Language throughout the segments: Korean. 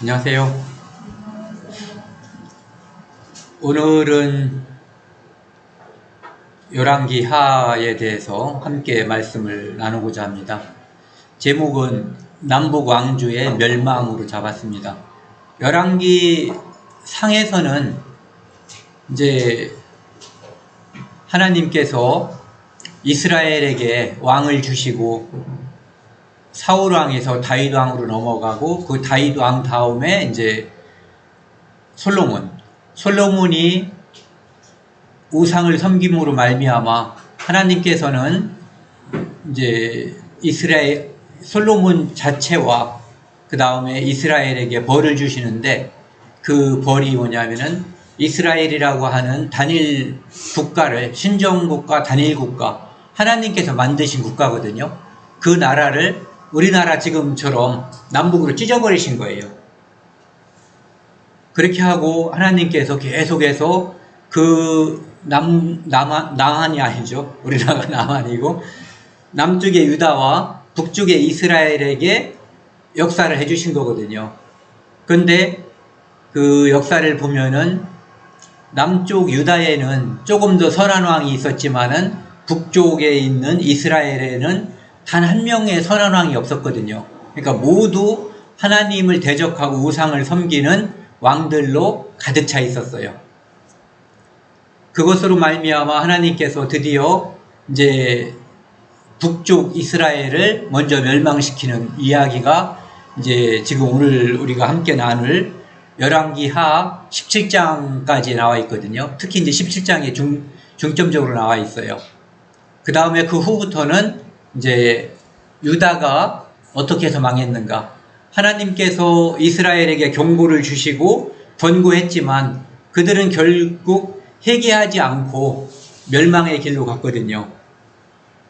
안녕하세요. 오늘은 열왕기하에 대해서 함께 말씀을 나누고자 합니다. 제목은 남북 왕조의 멸망으로 잡았습니다. 열왕기 상에서는 이제 하나님께서 이스라엘에게 왕을 주시고 사울 왕에서 다윗 왕으로 넘어가고 그 다윗 왕 다음에 이제 솔로몬이 우상을 섬김으로 말미암아 하나님께서는 이제 솔로몬 자체와 그 다음에 이스라엘에게 벌을 주시는데 그 벌이 뭐냐면은 이스라엘이라고 하는 단일 국가를 신정국가 단일국가 하나님께서 만드신 국가거든요. 그 나라를 우리나라 지금처럼 남북으로 찢어버리신 거예요. 그렇게 하고 하나님께서 계속해서 그 남한이 아니죠. 우리나라가 남한이고 남쪽의 유다와 북쪽의 이스라엘에게 역사를 해주신 거거든요. 근데 그 역사를 보면은 남쪽 유다에는 조금 더 선한 왕이 있었지만은 북쪽에 있는 이스라엘에는 단 한 명의 선한 왕이 없었거든요. 그러니까 모두 하나님을 대적하고 우상을 섬기는 왕들로 가득 차 있었어요. 그것으로 말미암아 하나님께서 드디어 이제 북쪽 이스라엘을 먼저 멸망시키는 이야기가 이제 지금 오늘 우리가 함께 나눌 열왕기하 17장까지 나와 있거든요. 특히 이제 17장에 중점적으로 나와 있어요. 그 다음에 그 후부터는 이제 유다가 어떻게 해서 망했는가. 하나님께서 이스라엘에게 경고를 주시고 권고했지만 그들은 결국 회개하지 않고 멸망의 길로 갔거든요.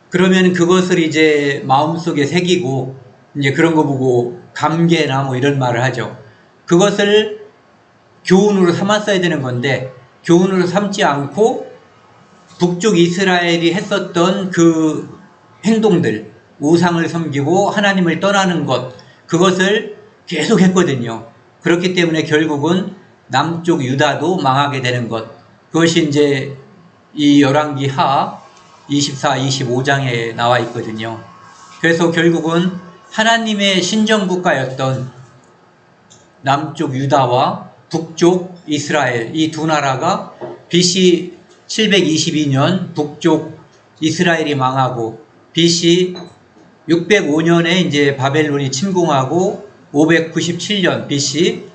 그러면 그것을 이제 마음속에 새기고 이제 그런 거 보고 감개나 뭐 이런 말을 하죠. 그것을 교훈으로 삼았어야 되는 건데 교훈으로 삼지 않고 북쪽 이스라엘이 했었던 그 행동들, 우상을 섬기고 하나님을 떠나는 것, 그것을 계속 했거든요. 그렇기 때문에 결국은 남쪽 유다도 망하게 되는 것. 그것이 이제 이 열왕기하 24, 25장에 나와 있거든요. 그래서 결국은 하나님의 신정국가였던 남쪽 유다와 북쪽 이스라엘, 이 두 나라가 BC 722년 북쪽 이스라엘이 망하고 BC 605년에 이제 바벨론이 침공하고 597년 BC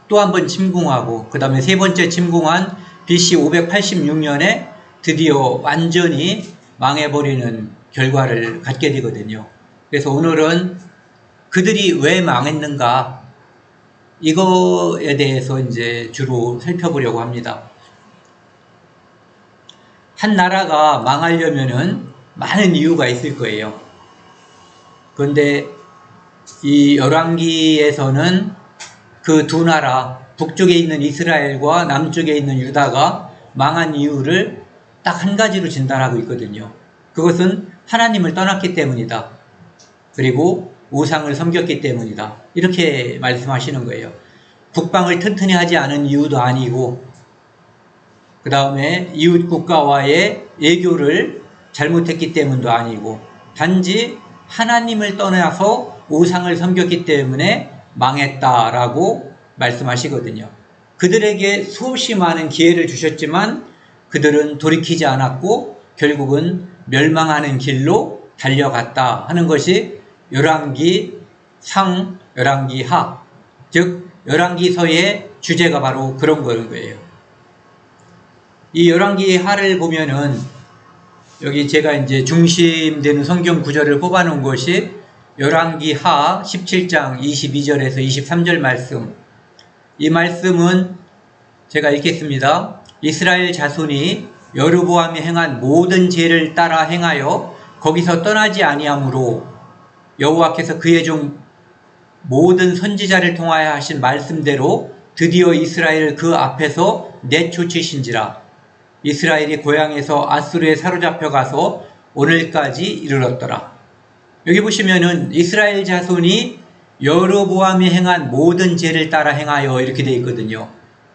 또 한 번 침공하고 그 다음에 세 번째 침공한 BC 586년에 드디어 완전히 망해버리는 결과를 갖게 되거든요. 그래서 오늘은 그들이 왜 망했는가 이거에 대해서 이제 주로 살펴보려고 합니다. 한 나라가 망하려면은 많은 이유가 있을 거예요. 그런데 이 열왕기에서는 그 두 나라 북쪽에 있는 이스라엘과 남쪽에 있는 유다가 망한 이유를 딱 한 가지로 진단하고 있거든요. 그것은 하나님을 떠났기 때문이다. 그리고 우상을 섬겼기 때문이다. 이렇게 말씀하시는 거예요. 국방을 튼튼히 하지 않은 이유도 아니고 그 다음에 이웃 국가와의 외교를 잘못했기 때문도 아니고 단지 하나님을 떠나서 우상을 섬겼기 때문에 망했다라고 말씀하시거든요. 그들에게 수없이 많은 기회를 주셨지만 그들은 돌이키지 않았고 결국은 멸망하는 길로 달려갔다 하는 것이 열왕기상, 열왕기하, 즉 열왕기서의 주제가 바로 그런 거예요. 이 열왕기하를 보면은 여기 제가 이제 중심되는 성경 구절을 뽑아놓은 것이 열왕기하 17장 22절에서 23절 말씀. 이 말씀은 제가 읽겠습니다. 이스라엘 자손이 여로보암이 행한 모든 죄를 따라 행하여 거기서 떠나지 아니하므로 여호와께서 그의 종 모든 선지자를 통하여 하신 말씀대로 드디어 이스라엘을 그 앞에서 내쫓으신지라. 이스라엘이 고향에서 아수르에 사로잡혀 가서 오늘까지 이르렀더라. 여기 보시면은 이스라엘 자손이 여로보암이 행한 모든 죄를 따라 행하여 이렇게 되어 있거든요.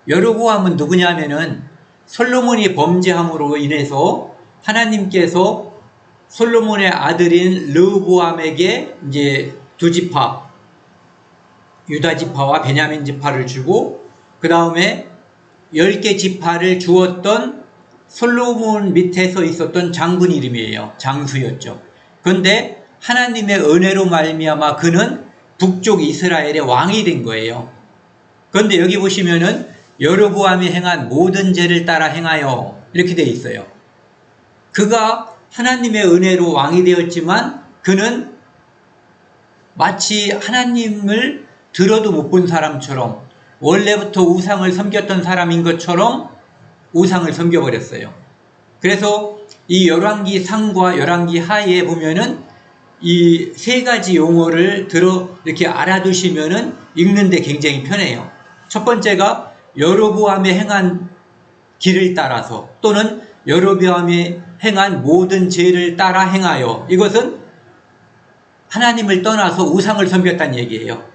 여로보암은 누구냐면은 솔로몬이 범죄함으로 인해서 하나님께서 솔로몬의 아들인 르호보암에게 이제 두 지파, 유다 지파와 베냐민 지파를 주고 그 다음에 10개 지파를 주었던 솔로몬 밑에서 있었던 장군 이름이에요. 장수였죠. 그런데 하나님의 은혜로 말미암아 그는 북쪽 이스라엘의 왕이 된 거예요. 그런데 여기 보시면은 여로보암이 행한 모든 죄를 따라 행하여 이렇게 되어 있어요. 그가 하나님의 은혜로 왕이 되었지만 그는 마치 하나님을 들어도 못 본 사람처럼 원래부터 우상을 섬겼던 사람인 것처럼 우상을 섬겨버렸어요. 그래서 이 열왕기 상과 열왕기 하에 보면은 이 세 가지 용어를 이렇게 알아두시면은 읽는데 굉장히 편해요. 첫 번째가 여로보암이 행한 길을 따라서 또는 여로보암이 행한 모든 죄를 따라 행하여, 이것은 하나님을 떠나서 우상을 섬겼다는 얘기예요.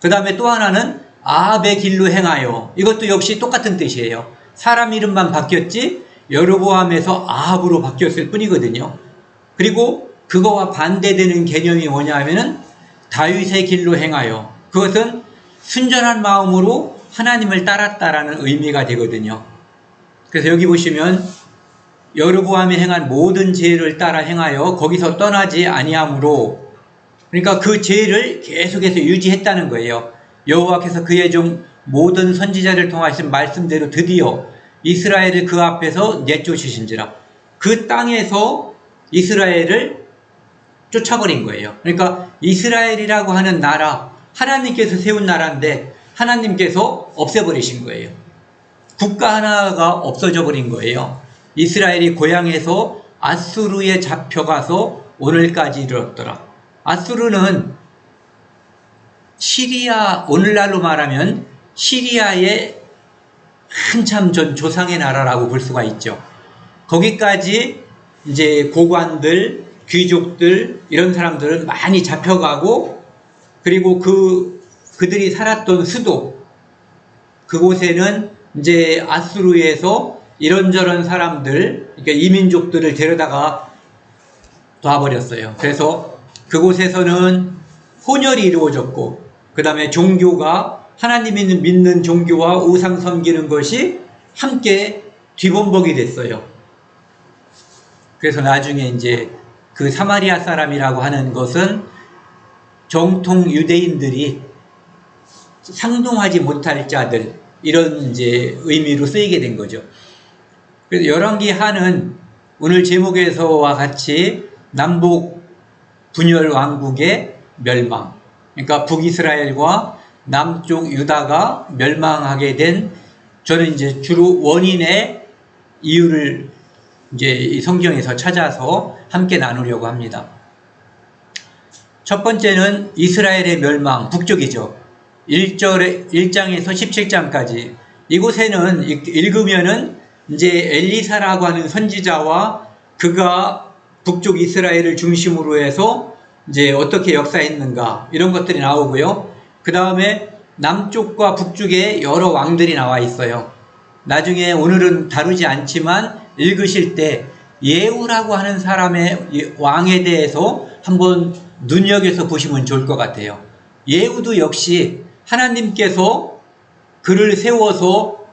그 다음에 또 하나는 아합의 길로 행하여, 이것도 역시 똑같은 뜻이에요. 사람 이름만 바뀌었지 여로보암에서 아합으로 바뀌었을 뿐이거든요. 그리고 그거와 반대되는 개념이 뭐냐 하면은 다윗의 길로 행하여, 그것은 순전한 마음으로 하나님을 따랐다라는 의미가 되거든요. 그래서 여기 보시면 여로보암이 행한 모든 죄를 따라 행하여 거기서 떠나지 아니함으로, 그러니까 그 죄를 계속해서 유지했다는 거예요. 여호와께서 그의 종 모든 선지자를 통하신 말씀대로 드디어 이스라엘을 그 앞에서 내쫓으신지라, 그 땅에서 이스라엘을 쫓아버린 거예요. 그러니까 이스라엘이라고 하는 나라, 하나님께서 세운 나라인데 하나님께서 없애버리신 거예요. 국가 하나가 없어져 버린 거예요. 이스라엘이 고향에서 아수르에 잡혀가서 오늘까지 이르렀더라. 아수르는 시리아, 오늘날로 말하면 시리아의 한참 전 조상의 나라라고 볼 수가 있죠. 거기까지 이제 고관들, 귀족들, 이런 사람들은 많이 잡혀가고, 그리고 그들이 살았던 수도, 그곳에는 이제 아수르에서 이런저런 사람들, 그러니까 이민족들을 데려다가 놔버렸어요. 그래서 그곳에서는 혼혈이 이루어졌고, 그 다음에 종교가 하나님이 믿는 종교와 우상 섬기는 것이 함께 뒤범벅이 됐어요. 그래서 나중에 이제 그 사마리아 사람이라고 하는 것은 정통 유대인들이 상종하지 못할 자들, 이런 이제 의미로 쓰이게 된 거죠. 그래서 열왕기 하는 오늘 제목에서와 같이 남북 분열 왕국의 멸망, 그러니까 북이스라엘과 남쪽 유다가 멸망하게 된, 저는 이제 주로 원인의 이유를 이제 이 성경에서 찾아서 함께 나누려고 합니다. 첫 번째는 이스라엘의 멸망, 북쪽이죠. 1장에서 17장까지. 이곳에는 읽으면은 이제 엘리사라고 하는 선지자와 그가 북쪽 이스라엘을 중심으로 해서 이제 어떻게 역사했는가, 이런 것들이 나오고요. 그 다음에 남쪽과 북쪽에 여러 왕들이 나와 있어요. 나중에 오늘은 다루지 않지만 읽으실 때 예후라고 하는 사람의 왕에 대해서 한번 눈여겨서 보시면 좋을 것 같아요. 예후도 역시 하나님께서 그를 세워서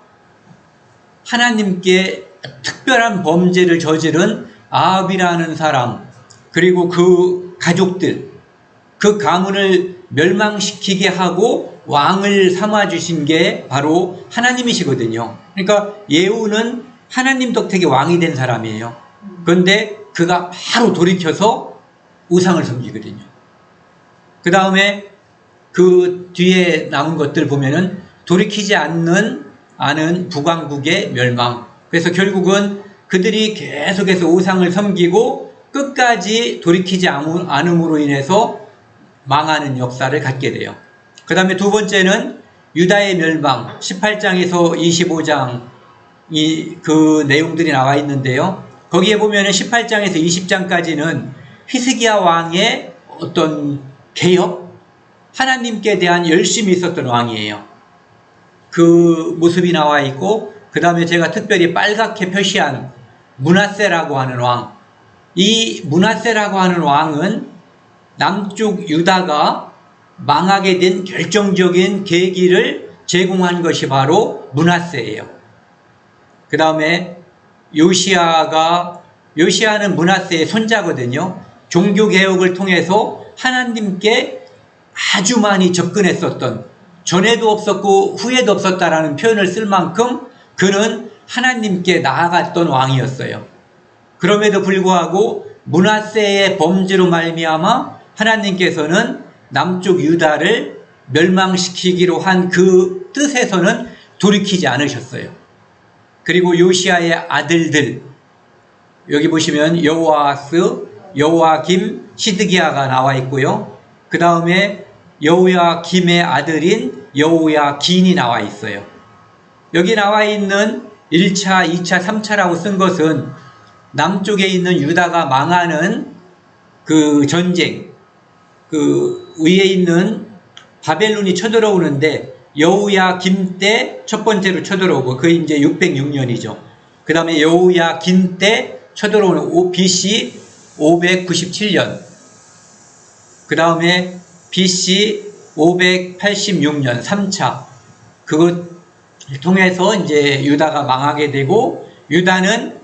하나님께 특별한 범죄를 저지른 아합이라는 사람, 그리고 그 가족들, 그 가문을 멸망시키게 하고 왕을 삼아주신 게 바로 하나님이시거든요. 그러니까 예후는 하나님 덕택에 왕이 된 사람이에요. 그런데 그가 바로 돌이켜서 우상을 섬기거든요. 그 다음에 그 뒤에 나온 것들 보면은 돌이키지 않는 북왕국의 멸망. 그래서 결국은 그들이 계속해서 우상을 섬기고 끝까지 돌이키지 않음으로 인해서 망하는 역사를 갖게 돼요. 그 다음에 두 번째는 유다의 멸망, 18장에서 25장 그 내용들이 나와 있는데요. 거기에 보면은 18장에서 20장까지는 히스기야 왕의 어떤 개혁, 하나님께 대한 열심이 있었던 왕이에요. 그 모습이 나와 있고, 그 다음에 제가 특별히 빨갛게 표시한 므낫세라고 하는 왕. 이 므낫세라고 하는 왕은 남쪽 유다가 망하게 된 결정적인 계기를 제공한 것이 바로 므낫세예요. 그 다음에 요시야는 므낫세의 손자거든요. 종교개혁을 통해서 하나님께 아주 많이 접근했었던, 전에도 없었고 후에도 없었다라는 표현을 쓸 만큼 그는 하나님께 나아갔던 왕이었어요. 그럼에도 불구하고 므낫세의 범죄로 말미암아 하나님께서는 남쪽 유다를 멸망시키기로 한 그 뜻에서는 돌이키지 않으셨어요. 그리고 요시야의 아들들, 여기 보시면 여호아스, 여호아김, 시드기야가 나와 있고요. 그 다음에 여호야김의 아들인 여호야긴이 나와 있어요. 여기 나와 있는 1차, 2차, 3차라고 쓴 것은 남쪽에 있는 유다가 망하는 그 전쟁, 그 위에 있는 바벨론이 쳐들어오는데 여호야김 때 첫 번째로 쳐들어오고, 그게 이제 606년이죠. 그 다음에 여호야긴 때 쳐들어오는 BC 597년, 그 다음에 BC 586년 3차, 그것 통해서 이제 유다가 망하게 되고, 유다는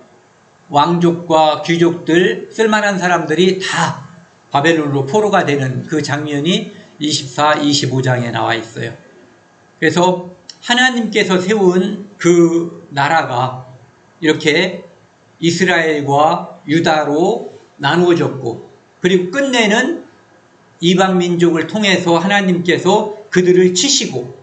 왕족과 귀족들, 쓸만한 사람들이 다 바벨론으로 포로가 되는 그 장면이 24, 25장에 나와 있어요. 그래서 하나님께서 세운 그 나라가 이렇게 이스라엘과 유다로 나누어졌고, 그리고 끝내는 이방 민족을 통해서 하나님께서 그들을 치시고,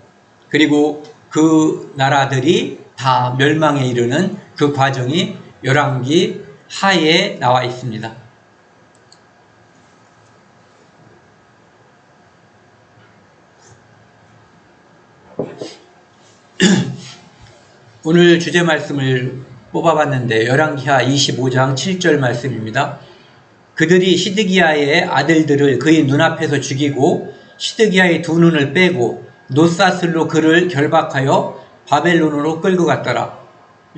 그리고 그 나라들이 다 멸망에 이르는 그 과정이 열왕기 하에 나와 있습니다. 오늘 주제 말씀을 뽑아봤는데 열왕기하 25장 7절 말씀입니다. 그들이 시드기야의 아들들을 그의 눈앞에서 죽이고 시드기야의 두 눈을 빼고 노사슬로 그를 결박하여 바벨론으로 끌고 갔더라.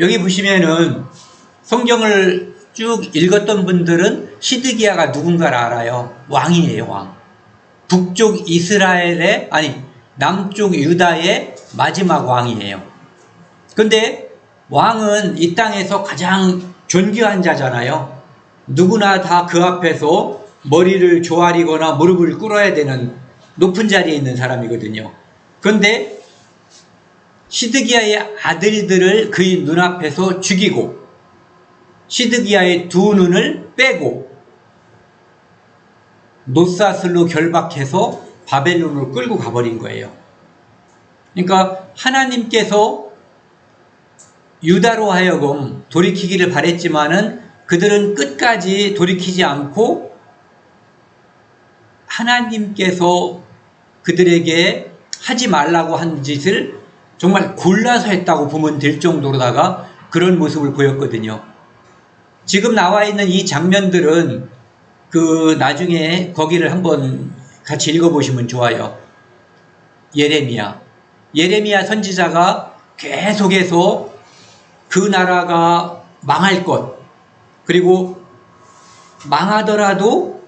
여기 보시면은 성경을 쭉 읽었던 분들은 시드기야가 누군가를 알아요. 왕이에요, 왕. 북쪽 이스라엘의, 남쪽 유다의 마지막 왕이에요. 근데 왕은 이 땅에서 가장 존귀한 자잖아요. 누구나 다 그 앞에서 머리를 조아리거나 무릎을 꿇어야 되는 높은 자리에 있는 사람이거든요. 그런데 시드기야의 아들들을 그의 눈앞에서 죽이고 시드기야의 두 눈을 빼고 노사슬로 결박해서 바벨론으로 끌고 가버린 거예요. 그러니까 하나님께서 유다로 하여금 돌이키기를 바랬지만은 그들은 끝까지 돌이키지 않고 하나님께서 그들에게 하지 말라고 한 짓을 정말 골라서 했다고 보면 될 정도로다가 그런 모습을 보였거든요. 지금 나와 있는 이 장면들은 그 나중에 거기를 한번 같이 읽어보시면 좋아요. 예레미야 선지자가 계속해서 그 나라가 망할 것, 그리고 망하더라도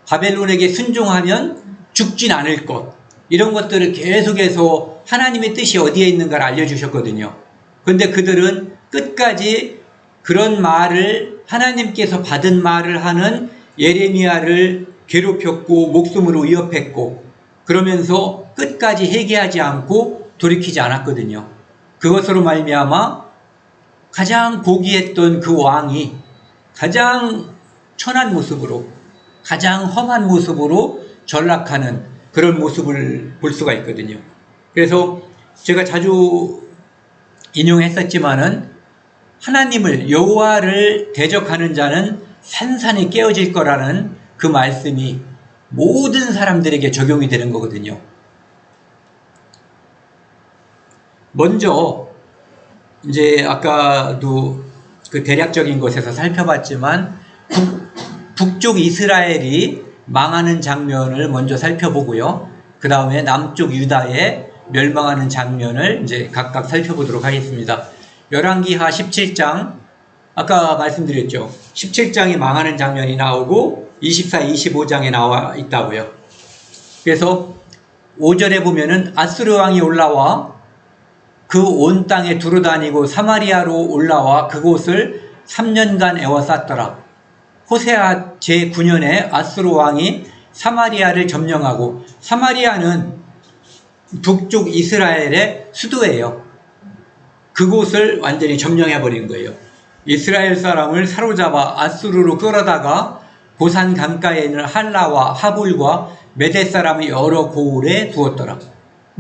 바벨론에게 순종하면 죽진 않을 것, 이런 것들을 계속해서 하나님의 뜻이 어디에 있는가를 알려주셨거든요. 그런데 그들은 끝까지 그런 말을, 하나님께서 받은 말을 하는 예레미야를 괴롭혔고 목숨으로 위협했고, 그러면서 끝까지 회개하지 않고 돌이키지 않았거든요. 그것으로 말미암아 가장 고귀했던 그 왕이 가장 천한 모습으로, 가장 험한 모습으로 전락하는 그런 모습을 볼 수가 있거든요. 그래서 제가 자주 인용했었지만은 하나님을, 여호와를 대적하는 자는 산산이 깨어질 거라는 그 말씀이 모든 사람들에게 적용이 되는 거거든요. 먼저 이제 아까도 그 대략적인 것에서 살펴봤지만 북쪽 이스라엘이 망하는 장면을 먼저 살펴보고요. 그 다음에 남쪽 유다의 멸망하는 장면을 이제 각각 살펴보도록 하겠습니다. 열왕기하 17장, 아까 말씀드렸죠. 17장이 망하는 장면이 나오고 24, 25장에 나와 있다고요. 그래서 5절에 보면은 아수르 왕이 올라와 그 온 땅에 두루다니고 사마리아로 올라와 그곳을 3년간 에워쌌더라. 호세아 제9년에 아수르 왕이 사마리아를 점령하고, 사마리아는 북쪽 이스라엘의 수도예요. 그곳을 완전히 점령해버린 거예요. 이스라엘 사람을 사로잡아 아수르로 끌어다가 고산 강가에 있는 할라와 하불과 메대 사람의 여러 고을에 두었더라.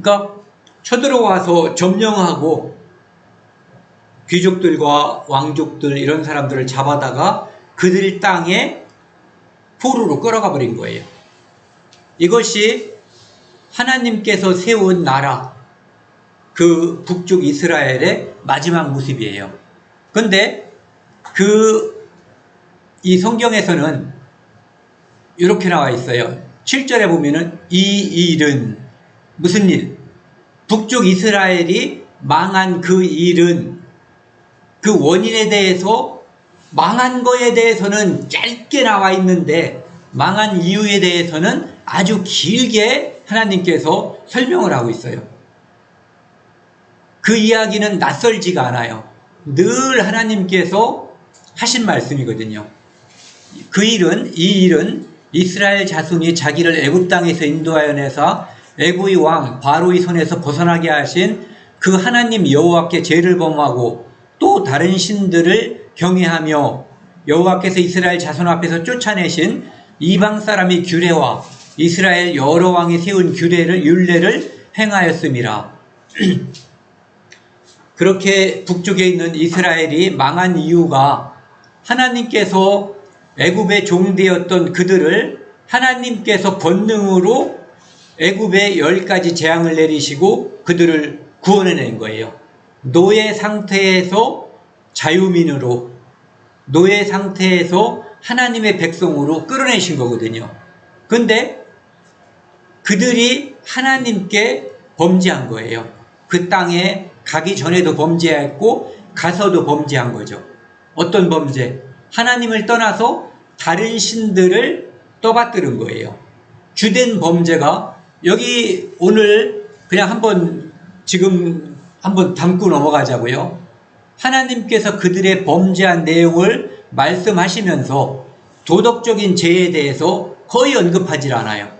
그러니까 쳐들어와서 점령하고 귀족들과 왕족들 이런 사람들을 잡아다가 그들 땅에 포로로 끌어가 버린 거예요. 이것이 하나님께서 세운 나라, 그 북쪽 이스라엘의 마지막 모습이에요. 근데 이 성경에서는 이렇게 나와 있어요. 7절에 보면은 이 일은 무슨 일? 북쪽 이스라엘이 망한 그 일은, 그 원인에 대해서, 망한 거에 대해서는 짧게 나와 있는데 망한 이유에 대해서는 아주 길게 하나님께서 설명을 하고 있어요. 그 이야기는 낯설지가 않아요. 늘 하나님께서 하신 말씀이거든요. 이 일은 이스라엘 자손이 자기를 애굽 땅에서 인도하여 내사 애굽의 왕 바로의 손에서 벗어나게 하신 그 하나님 여호와께 죄를 범하고 또 다른 신들을 경외하며 여호와께서 이스라엘 자손 앞에서 쫓아내신 이방 사람의 규례와 이스라엘 여러 왕이 세운 율례를 행하였음이라. 그렇게 북쪽에 있는 이스라엘이 망한 이유가 하나님께서 애굽의 종되었던 그들을 하나님께서 권능으로 애굽에 10가지 재앙을 내리시고 그들을 구원해낸 거예요. 노예 상태에서 자유민으로, 노예 상태에서 하나님의 백성으로 끌어내신 거거든요. 근데 그들이 하나님께 범죄한 거예요. 그 땅에 가기 전에도 범죄했고 가서도 범죄한 거죠. 어떤 범죄? 하나님을 떠나서 다른 신들을 떠받드는 거예요. 주된 범죄가, 여기 오늘 그냥 한번 담고 넘어가자고요. 하나님께서 그들의 범죄한 내용을 말씀하시면서 도덕적인 죄에 대해서 거의 언급하지 않아요.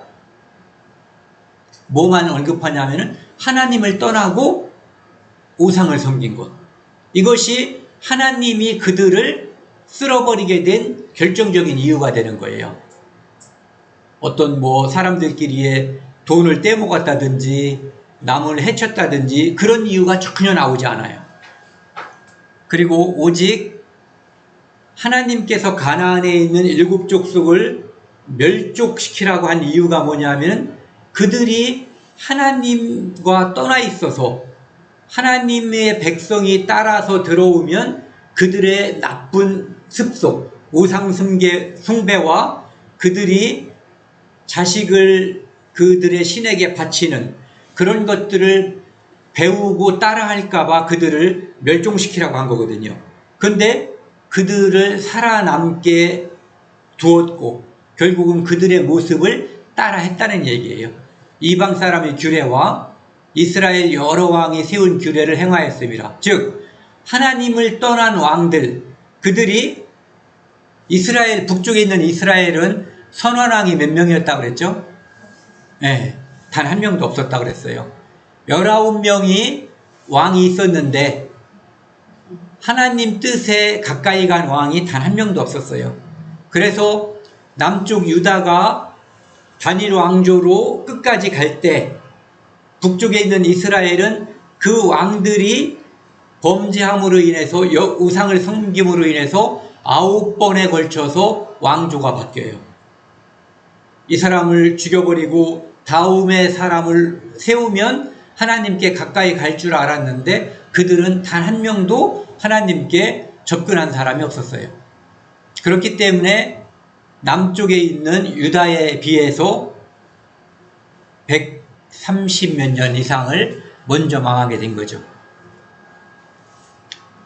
뭐만 언급하냐면은 하나님을 떠나고 우상을 섬긴 것. 이것이 하나님이 그들을 쓸어버리게 된 결정적인 이유가 되는 거예요. 어떤 사람들끼리의 돈을 떼먹었다든지 남을 해쳤다든지 그런 이유가 전혀 나오지 않아요. 그리고 오직 하나님께서 가나안에 있는 7 족속을 멸족시키라고 한 이유가 뭐냐면 그들이 하나님과 떠나 있어서 하나님의 백성이 따라서 들어오면 그들의 나쁜 습속, 우상 숭배와 그들이 자식을 그들의 신에게 바치는 그런 것들을 배우고 따라할까봐 그들을 멸종시키라고 한 거거든요. 근데 그들을 살아남게 두었고 결국은 그들의 모습을 따라 했다는 얘기예요. 이방 사람의 규례와 이스라엘 여러 왕이 세운 규례를 행하였습니다. 즉 하나님을 떠난 왕들, 그들이 이스라엘 북쪽에 있는 이스라엘은 선원왕이 몇 명이었다고 그랬죠? 네, 단 한 명도 없었다고 그랬어요. 19명이 왕이 있었는데 하나님 뜻에 가까이 간 왕이 단 한 명도 없었어요. 그래서 남쪽 유다가 단일 왕조로 끝까지 갈 때 북쪽에 있는 이스라엘은 그 왕들이 범죄함으로 인해서 우상을 섬김으로 인해서 9번에 걸쳐서 왕조가 바뀌어요. 이 사람을 죽여버리고 다음에 사람을 세우면 하나님께 가까이 갈 줄 알았는데 그들은 단 한 명도 하나님께 접근한 사람이 없었어요. 그렇기 때문에 남쪽에 있는 유다에 비해서 130몇 년 이상을 먼저 망하게 된 거죠.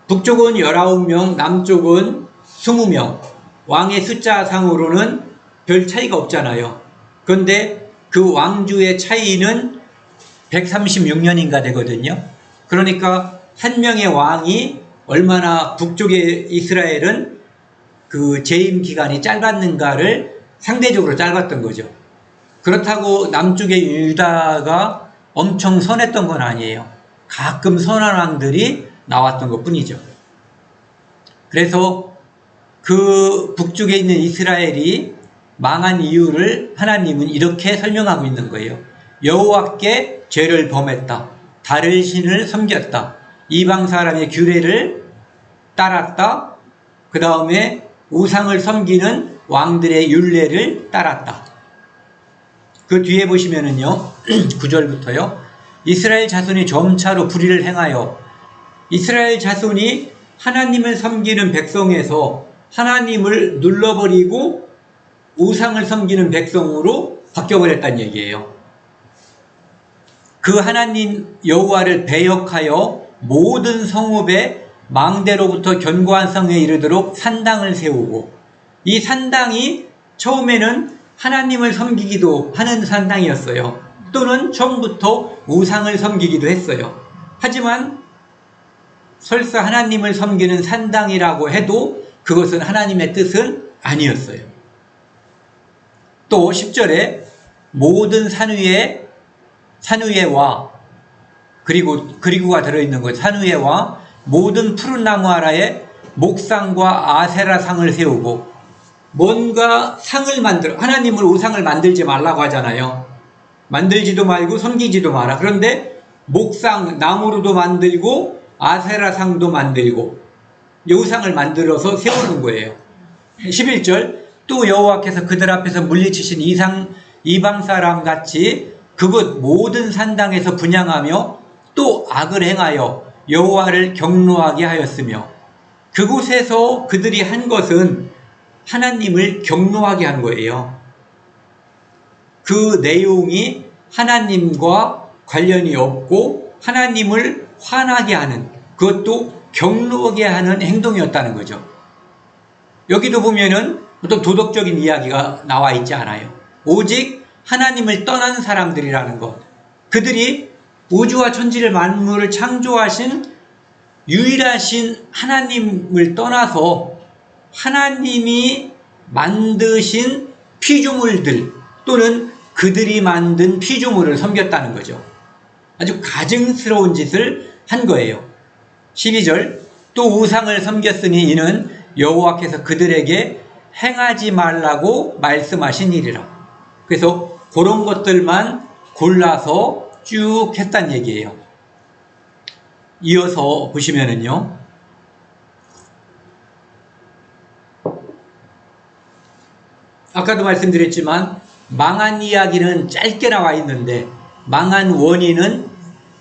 북쪽은 19명, 남쪽은 20명. 왕의 숫자상으로는 별 차이가 없잖아요. 그런데 그 왕주의 차이는 136년인가 되거든요. 그러니까 한 명의 왕이 얼마나 북쪽의 이스라엘은 그 재임 기간이 짧았는가를 상대적으로 짧았던 거죠. 그렇다고 남쪽의 유다가 엄청 선했던 건 아니에요. 가끔 선한 왕들이 나왔던 것 뿐이죠. 그래서 그 북쪽에 있는 이스라엘이 망한 이유를 하나님은 이렇게 설명하고 있는 거예요. 여호와께 죄를 범했다. 다른 신을 섬겼다. 이방 사람의 규례를 따랐다. 그 다음에 우상을 섬기는 왕들의 율례를 따랐다. 그 뒤에 보시면은요, 9절부터요. 이스라엘 자손이 점차로 불의를 행하여 이스라엘 자손이 하나님을 섬기는 백성에서 하나님을 눌러버리고 우상을 섬기는 백성으로 바뀌어버렸다는 얘기예요. 그 하나님 여호와를 배역하여 모든 성읍에 망대로부터 견고한 성에 이르도록 산당을 세우고, 이 산당이 처음에는 하나님을 섬기기도 하는 산당이었어요. 또는 처음부터 우상을 섬기기도 했어요. 하지만 설사 하나님을 섬기는 산당이라고 해도 그것은 하나님의 뜻은 아니었어요. 또 10절에 모든 산 위에와 그리고가 들어있는 것, 산 위에와 모든 푸른 나무 아래에 목상과 아세라상을 세우고, 뭔가 상을 하나님을 우상을 만들지 말라고 하잖아요. 만들지도 말고 섬기지도 마라. 그런데 목상, 나무로도 만들고 아세라상도 만들고 우상을 만들어서 세우는 거예요. 11절, 또 여호와께서 그들 앞에서 물리치신 이방 사람 같이 그곳 모든 산당에서 분향하며 또 악을 행하여 여호와를 경노하게 하였으며, 그곳에서 그들이 한 것은 하나님을 경노하게 한 거예요. 그 내용이 하나님과 관련이 없고 하나님을 화나게 하는, 그것도 경노하게 하는 행동이었다는 거죠. 여기도 보면은 어떤 도덕적인 이야기가 나와 있지 않아요. 오직 하나님을 떠난 사람들이라는 것. 그들이 우주와 천지를 만물을 창조하신 유일하신 하나님을 떠나서 하나님이 만드신 피조물들 또는 그들이 만든 피조물을 섬겼다는 거죠. 아주 가증스러운 짓을 한 거예요. 12절, 또 우상을 섬겼으니 이는 여호와께서 그들에게 행하지 말라고 말씀하신 일이라. 그래서 그런 것들만 골라서 쭉 했단 얘기예요. 이어서 보시면은요, 아까도 말씀드렸지만 망한 이야기는 짧게 나와 있는데 망한 원인은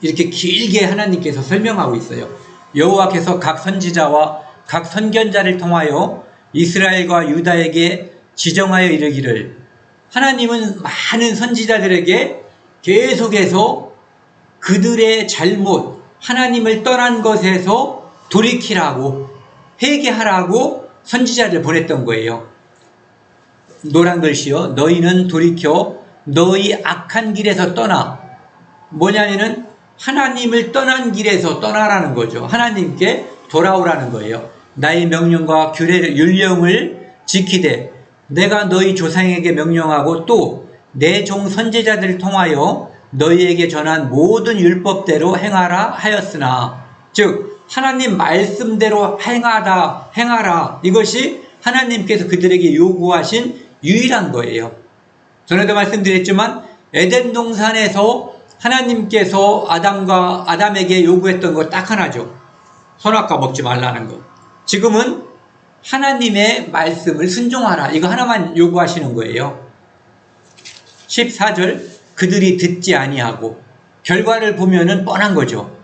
이렇게 길게 하나님께서 설명하고 있어요. 여호와께서 각 선지자와 각 선견자를 통하여 이스라엘과 유다에게 지정하여 이르기를, 하나님은 많은 선지자들에게 계속해서 그들의 잘못, 하나님을 떠난 것에서 돌이키라고, 회개하라고 선지자를 보냈던 거예요. 노란 글씨요, 너희는 돌이켜 너희 악한 길에서 떠나. 뭐냐면은 하나님을 떠난 길에서 떠나라는 거죠. 하나님께 돌아오라는 거예요. 나의 명령과 규례를, 율령을 지키되 내가 너희 조상에게 명령하고 또 내 종 선지자들을 통하여 너희에게 전한 모든 율법대로 행하라 하였으나, 즉 하나님 말씀대로 행하라, 이것이 하나님께서 그들에게 요구하신 유일한 거예요. 전에도 말씀드렸지만 에덴 동산에서 하나님께서 아담에게 요구했던 거 딱 하나죠. 선악과 먹지 말라는 거. 지금은 하나님의 말씀을 순종하라, 이거 하나만 요구하시는 거예요. 14절, 그들이 듣지 아니하고, 결과를 보면은 뻔한 거죠.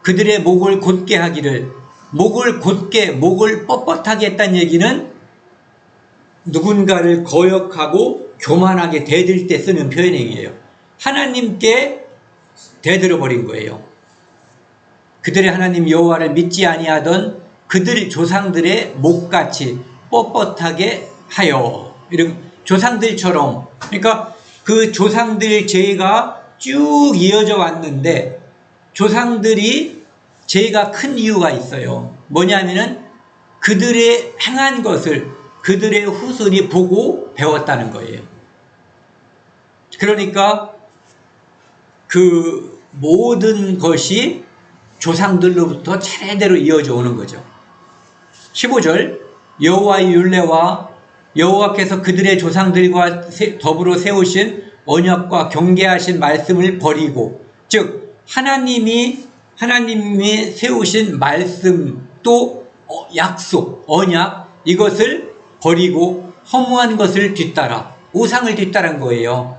그들의 목을 곧게 하기를, 목을 뻣뻣하게 했다는 얘기는 누군가를 거역하고 교만하게 대들 때 쓰는 표현이에요. 하나님께 대들어 버린 거예요. 그들의 하나님 여호와를 믿지 아니하던 그들 조상들의 목같이 뻣뻣하게 하여, 이런 조상들처럼. 그러니까 그 조상들 죄가 쭉 이어져 왔는데 조상들이 죄가 큰 이유가 있어요. 뭐냐면은 그들의 행한 것을 그들의 후손이 보고 배웠다는 거예요. 그러니까 그 모든 것이 조상들로부터 차례대로 이어져 오는 거죠. 15절, 여호와의 율례와 여호와께서 그들의 조상들과 더불어 세우신 언약과 경계하신 말씀을 버리고, 즉 하나님이 세우신 말씀, 또 약속, 언약, 이것을 버리고 허무한 것을 뒤따라, 우상을 뒤따른 거예요.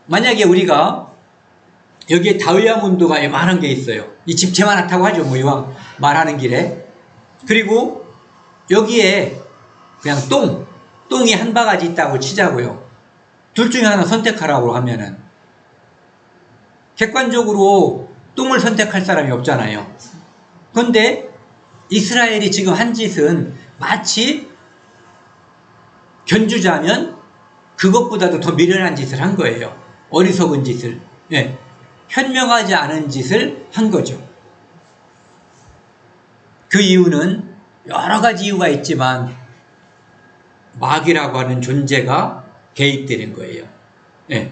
만약에 우리가 여기에 다이아몬드가 많은 게 있어요. 이 집채만 하다고 하죠. 뭐 이왕 말하는 길에. 그리고 여기에 그냥 똥이 한 바가지 있다고 치자고요. 둘 중에 하나 선택하라고 하면은 객관적으로 똥을 선택할 사람이 없잖아요. 그런데 이스라엘이 지금 한 짓은 마치 견주자면 그것보다도 더 미련한 짓을 한 거예요. 어리석은 짓을. 예. 현명하지 않은 짓을 한 거죠. 그 이유는 여러 가지 이유가 있지만 마귀라고 하는 존재가 개입되는 거예요. 예.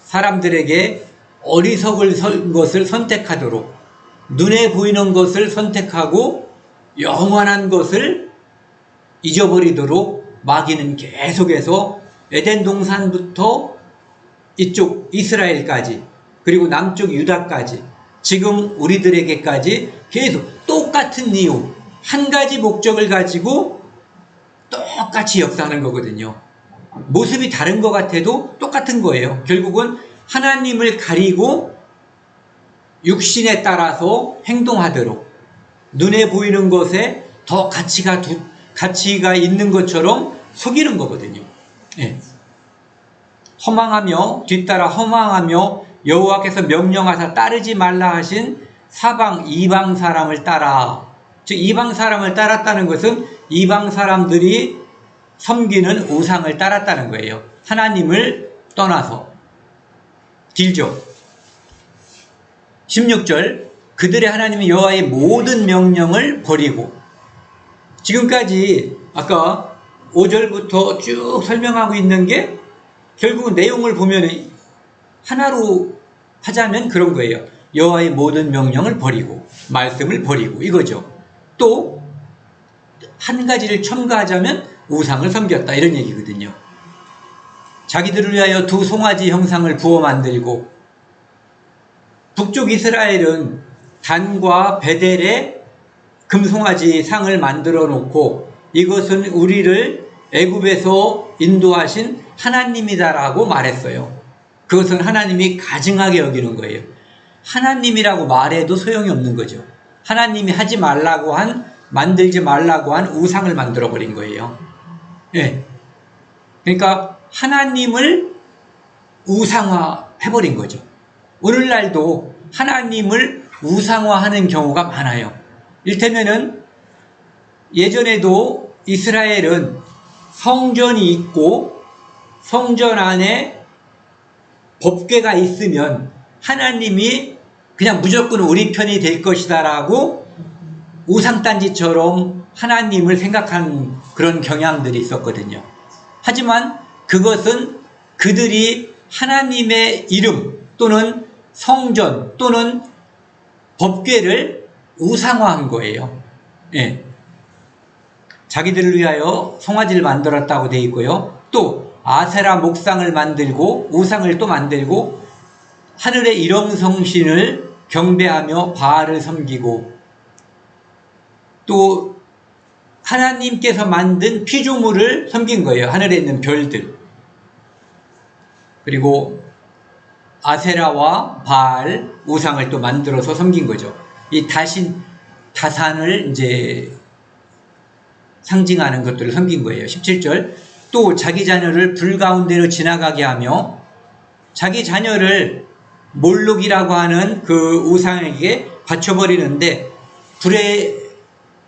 사람들에게 어리석은 것을 선택하도록, 눈에 보이는 것을 선택하고 영원한 것을 잊어버리도록 마귀는 계속해서 에덴 동산부터 이쪽 이스라엘까지, 그리고 남쪽 유다까지, 지금 우리들에게까지 계속 똑같은 이유, 한 가지 목적을 가지고 똑같이 역사하는 거거든요. 모습이 다른 것 같아도 똑같은 거예요. 결국은 하나님을 가리고 육신에 따라서 행동하도록, 눈에 보이는 것에 더 가치가 있는 것처럼 속이는 거거든요. 예. 허망하며 뒤따라 허망하며 여호와께서 명령하사 따르지 말라 하신 사방 이방 사람을 따라, 즉 이방 사람을 따랐다는 것은 이방 사람들이 섬기는 우상을 따랐다는 거예요. 하나님을 떠나서. 길죠. 16절, 그들의 하나님은 여호와의 모든 명령을 버리고, 지금까지 아까 5절부터 쭉 설명하고 있는 게 결국 내용을 보면 하나로 하자면 그런 거예요. 여호와의 모든 명령을 버리고 말씀을 버리고 이거죠. 또 한 가지를 첨가하자면 우상을 섬겼다, 이런 얘기거든요. 자기들을 위하여 두 송아지 형상을 부어 만들고, 북쪽 이스라엘은 단과 베델에 금송아지 상을 만들어 놓고 이것은 우리를 애굽에서 인도하신 하나님이다라고 말했어요. 그것은 하나님이 가증하게 여기는 거예요. 하나님이라고 말해도 소용이 없는 거죠. 하나님이 하지 말라고 만들지 말라고 한 우상을 만들어 버린 거예요. 예. 그러니까 하나님을 우상화해버린 거죠. 오늘날도 하나님을 우상화하는 경우가 많아요. 이를테면은 예전에도 이스라엘은 성전이 있고 성전 안에 법궤가 있으면 하나님이 그냥 무조건 우리 편이 될 것이다 라고 우상단지처럼 하나님을 생각한 그런 경향들이 있었거든요. 하지만 그것은 그들이 하나님의 이름 또는 성전 또는 법궤를 우상화한 거예요. 예. 자기들을 위하여 송아지를 만들었다고 되어 있고요. 또 아세라 목상을 만들고 우상을 또 만들고 하늘의 일용성신을 경배하며 바알을 섬기고, 또 하나님께서 만든 피조물을 섬긴 거예요. 하늘에 있는 별들. 그리고 아세라와 바알 우상을 또 만들어서 섬긴 거죠. 이 다산을 이제 상징하는 것들을 섬긴 거예요. 17절, 또 자기 자녀를 불 가운데로 지나가게 하며 자기 자녀를 몰록이라고 하는 그 우상에게 바쳐버리는데 불에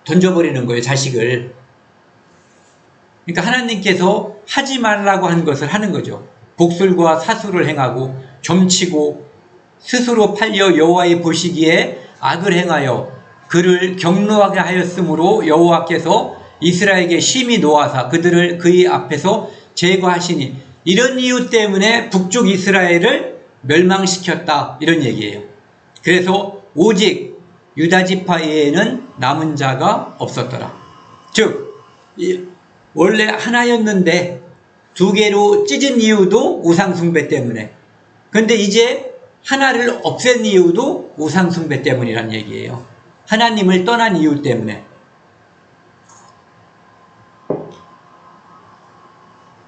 던져버리는 거예요, 자식을. 그러니까 하나님께서 하지 말라고 한 것을 하는 거죠. 복술과 사술을 행하고 점치고 스스로 팔려 여호와의 보시기에 악을 행하여 그를 경노하게 하였으므로 여호와께서 이스라엘에게 심히 노하사 그들을 그의 앞에서 제거하시니, 이런 이유 때문에 북쪽 이스라엘을 멸망시켰다, 이런 얘기예요. 그래서 오직 유다 지파 외에는 남은 자가 없었더라. 즉 원래 하나였는데 두 개로 찢은 이유도 우상숭배 때문에, 근데 이제 하나를 없앤 이유도 우상숭배 때문이란 얘기예요. 하나님을 떠난 이유 때문에.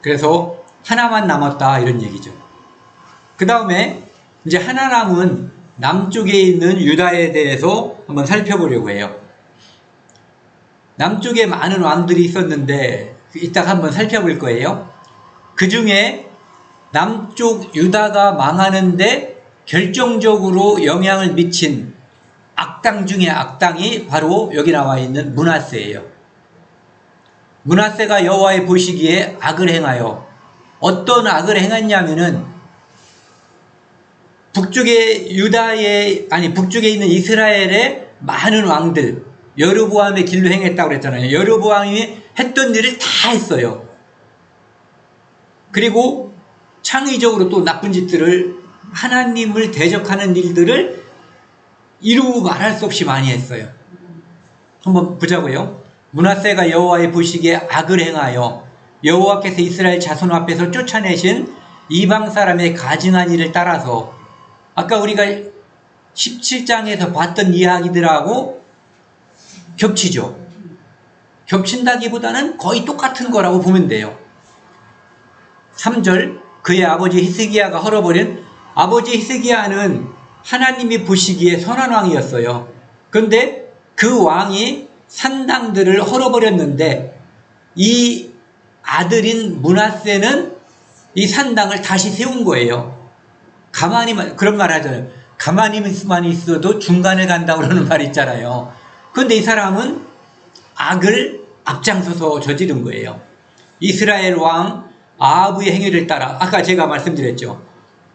그래서 하나만 남았다, 이런 얘기죠. 그 다음에 이제 하나 남은 남쪽에 있는 유다에 대해서 한번 살펴보려고 해요. 남쪽에 많은 왕들이 있었는데 이따가 한번 살펴볼 거예요. 그 중에 남쪽 유다가 망하는데 결정적으로 영향을 미친 악당 중에 악당이 바로 여기 나와 있는 므낫세예요. 므낫세가 여호와의 보시기에 악을 행하여, 어떤 악을 행했냐면은 북쪽에 북쪽에 있는 이스라엘의 많은 왕들, 여로보암의 길로 행했다고 그랬잖아요. 여로보암이 했던 일을 다 했어요. 그리고 창의적으로 또 나쁜 짓들을, 하나님을 대적하는 일들을 이루 말할 수 없이 많이 했어요. 한번 보자고요. 므낫세가 여호와의 보시기에 악을 행하여 여호와께서 이스라엘 자손 앞에서 쫓아내신 이방 사람의 가증한 일을 따라서, 아까 우리가 17장에서 봤던 이야기들하고 겹치죠. 겹친다기보다는 거의 똑같은 거라고 보면 돼요. 3절, 그의 아버지 히스기야가 헐어버린, 아버지 히스기야는 하나님이 보시기에 선한 왕이었어요. 그런데 그 왕이 산당들을 헐어버렸는데 이 아들인 므낫세는 이 산당을 다시 세운 거예요. 가만히만, 그런 말 하잖아요. 가만히만 있어도 중간에 간다고 그러는 말 있잖아요. 그런데 이 사람은 악을 앞장서서 저지른 거예요. 이스라엘 왕 아합의 행위를 따라, 아까 제가 말씀드렸죠.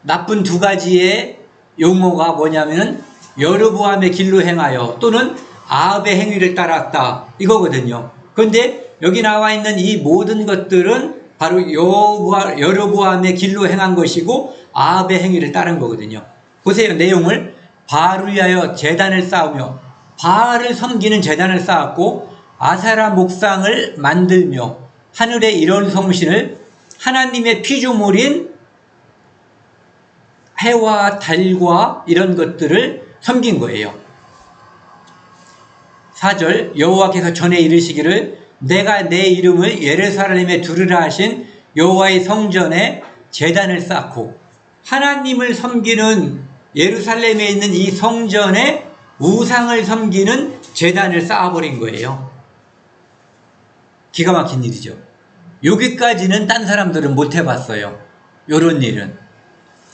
나쁜 두 가지의 용어가 뭐냐면 여로보암의 길로 행하여 또는 아합의 행위를 따랐다, 이거거든요. 그런데 여기 나와 있는 이 모든 것들은 바로 여로보암의 길로 행한 것이고 아합의 행위를 따른 거거든요. 보세요, 내용을. 바알을 위하여 제단을 쌓으며, 바알을 섬기는 제단을 쌓았고 아세라 목상을 만들며 하늘의 이런 성신을, 하나님의 피조물인 해와 달과 이런 것들을 섬긴 거예요. 4절, 여호와께서 전에 이르시기를 내가 내 이름을 예루살렘에 두르라 하신 여호와의 성전에 제단을 쌓고, 하나님을 섬기는 예루살렘에 있는 이 성전에 우상을 섬기는 제단을 쌓아버린 거예요. 기가 막힌 일이죠. 여기까지는 딴 사람들은 못 해봤어요. 요런 일은.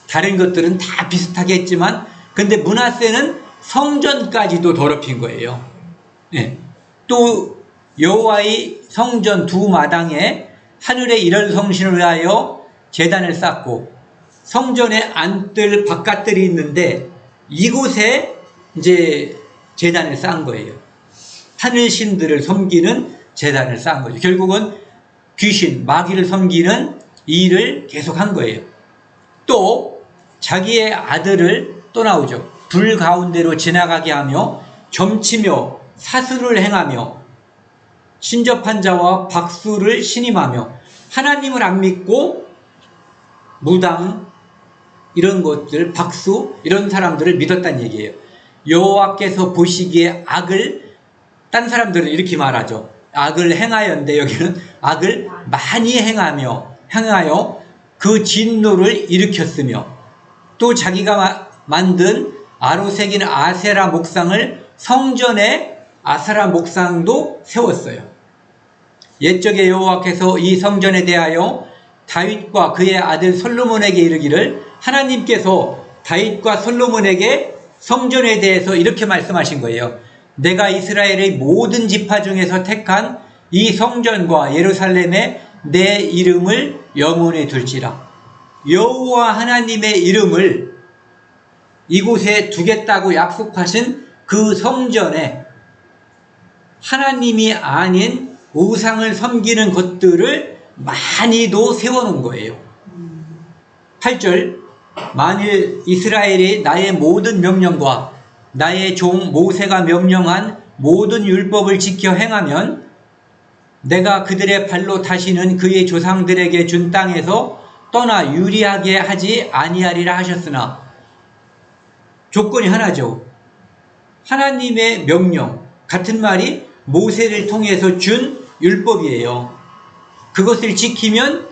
다른 것들은 다 비슷하게 했지만, 근데 므낫세는 성전까지도 더럽힌 거예요. 네. 또 여호와의 성전 두 마당에 하늘의 이런 성신을 위하여 제단을 쌓고, 성전에 안뜰 바깥들이 있는데 이곳에 이제 제단을 쌓은 거예요. 하늘 신들을 섬기는 제단을 쌓은 거죠. 결국은 귀신, 마귀를 섬기는 일을 계속한 거예요. 또 자기의 아들을, 또 나오죠. 불 가운데로 지나가게 하며 점치며 사슬을 행하며 신접한 자와 박수를 신임하며, 하나님을 안 믿고 무당 이런 것들, 박수 이런 사람들을 믿었다는 얘기예요. 여호와께서 보시기에 악을, 딴 사람들은 이렇게 말하죠. 악을 행하였는데 여기는 악을 많이 행하여 그 진노를 일으켰으며, 또 자기가 만든 아로새긴 아세라 목상을 성전에 아세라 목상도 세웠어요. 옛적에 여호와께서 이 성전에 대하여 다윗과 그의 아들 솔로몬에게 이르기를, 하나님께서 다윗과 솔로몬에게 성전에 대해서 이렇게 말씀하신 거예요. 내가 이스라엘의 모든 지파 중에서 택한 이 성전과 예루살렘에 내 이름을 영원히 둘지라. 여호와 하나님의 이름을 이곳에 두겠다고 약속하신 그 성전에 하나님이 아닌 우상을 섬기는 것들을 많이도 세워놓은 거예요. 8절, 만일 이스라엘이 나의 모든 명령과 나의 종 모세가 명령한 모든 율법을 지켜 행하면 내가 그들의 발로 다시는 그의 조상들에게 준 땅에서 떠나 유리하게 하지 아니하리라 하셨으나, 조건이 하나죠. 하나님의 명령, 같은 말이 모세를 통해서 준 율법이에요. 그것을 지키면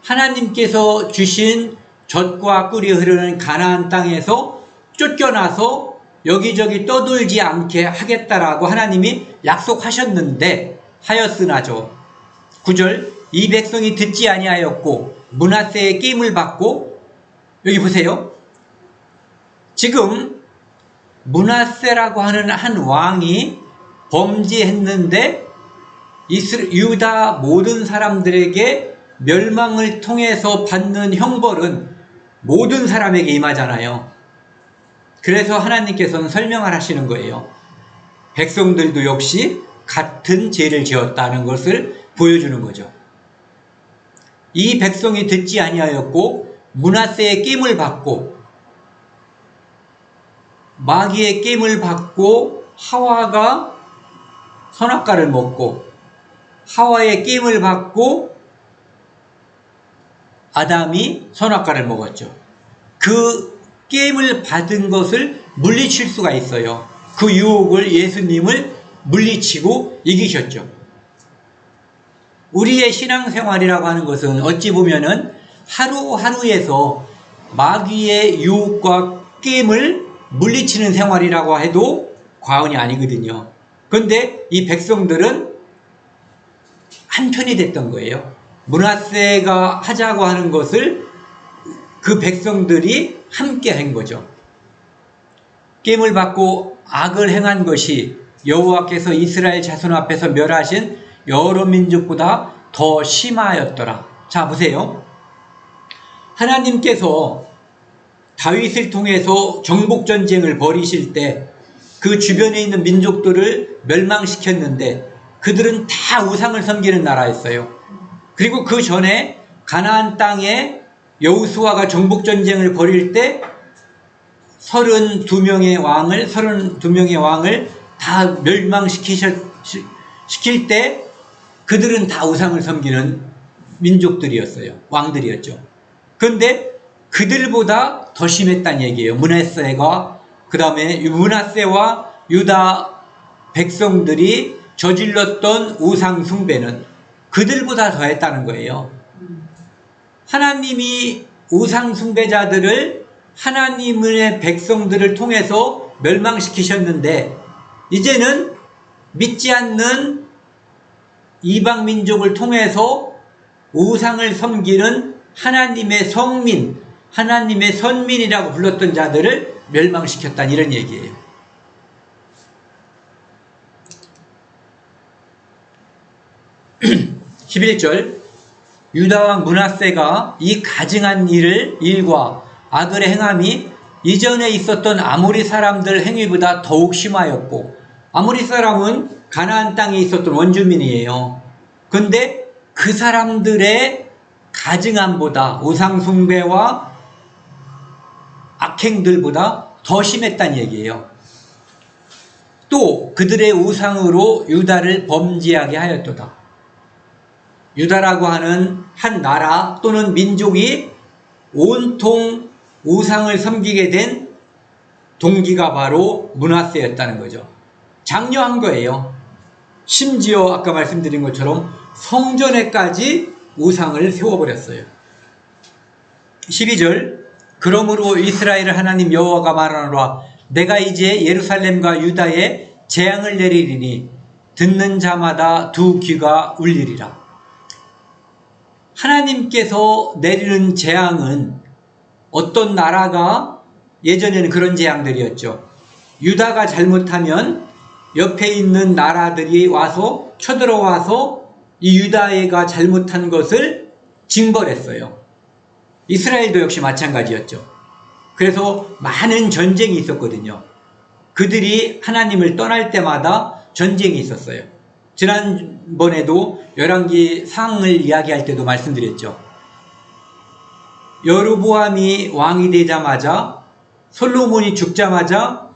하나님께서 주신 젖과 꿀이 흐르는 가나안 땅에서 쫓겨나서 여기저기 떠돌지 않게 하겠다라고 하나님이 약속하셨는데, 하였으나죠. 9절, 이 백성이 듣지 아니하였고 므낫세의 낌을 받고, 여기 보세요. 지금 므낫세라고 하는 한 왕이 범죄했는데 유다 모든 사람들에게 멸망을 통해서 받는 형벌은 모든 사람에게 임하잖아요. 그래서 하나님께서는 설명을 하시는 거예요. 백성들도 역시 같은 죄를 지었다는 것을 보여주는 거죠. 이 백성이 듣지 아니하였고 므낫세의 낌을 받고, 마귀의 낌을 받고 하와가 선악과를 먹고, 하와의 낌을 받고 아담이 선악과를 먹었죠. 그 낌을 받은 것을 물리칠 수가 있어요. 그 유혹을 예수님을 물리치고 이기셨죠. 우리의 신앙생활이라고 하는 것은 어찌 보면은 하루하루에서 마귀의 유혹과 낌을 물리치는 생활이라고 해도 과언이 아니거든요. 그런데 이 백성들은 한편이 됐던 거예요. 므낫세가 하자고 하는 것을 그 백성들이 함께 한 거죠. 낌을 받고 악을 행한 것이 여호와께서 이스라엘 자손 앞에서 멸하신 여러 민족보다 더 심하였더라. 자, 보세요. 하나님께서 다윗을 통해서 정복전쟁을 벌이실 때 그 주변에 있는 민족들을 멸망시켰는데 그들은 다 우상을 섬기는 나라였어요. 그리고 그 전에 가나안 땅에 여호수아가 정복전쟁을 벌일 때 32명의 왕을 다 멸망시킬 때 그들은 다 우상을 섬기는 민족들이었어요. 왕들이었죠. 그런데 그들보다 더 심했다는 얘기예요. 므낫세가, 그 다음에 므낫세와 유다 백성들이 저질렀던 우상 숭배는 그들보다 더했다는 거예요. 하나님이 우상 숭배자들을 하나님의 백성들을 통해서 멸망시키셨는데, 이제는 믿지 않는 이방 민족을 통해서 우상을 섬기는 하나님의 성민, 하나님의 선민이라고 불렀던 자들을 멸망시켰다는 이런 얘기예요. (11절) 유다왕 므낫세가 이 가증한 일과 악을 행함이 이전에 있었던 아모리 사람들 행위보다 더욱 심하였고, 아모리 사람은 가나안 땅에 있었던 원주민이에요. 그런데 그 사람들의 가증함보다, 우상 숭배와 악행들보다 더 심했다는 얘기예요. 또 그들의 우상으로 유다를 범죄하게 하였도다. 유다라고 하는 한 나라 또는 민족이 온통 우상을 섬기게 된 동기가 바로 므낫세였다는 거죠. 장려한 거예요. 심지어 아까 말씀드린 것처럼 성전에까지 우상을 세워버렸어요. 12절 그러므로 이스라엘 하나님 여호와가 말하노라, 내가 이제 예루살렘과 유다에 재앙을 내리리니 듣는 자마다 두 귀가 울리리라. 하나님께서 내리는 재앙은 어떤 나라가 예전에는 그런 재앙들이었죠. 유다가 잘못하면 옆에 있는 나라들이 와서 쳐들어와서 이 유다가 잘못한 것을 징벌했어요. 이스라엘도 역시 마찬가지였죠. 그래서 많은 전쟁이 있었거든요. 그들이 하나님을 떠날 때마다 전쟁이 있었어요. 지난번에도 열왕기 상을 이야기할 때도 말씀드렸죠. 여로보암이 왕이 되자마자, 솔로몬이 죽자마자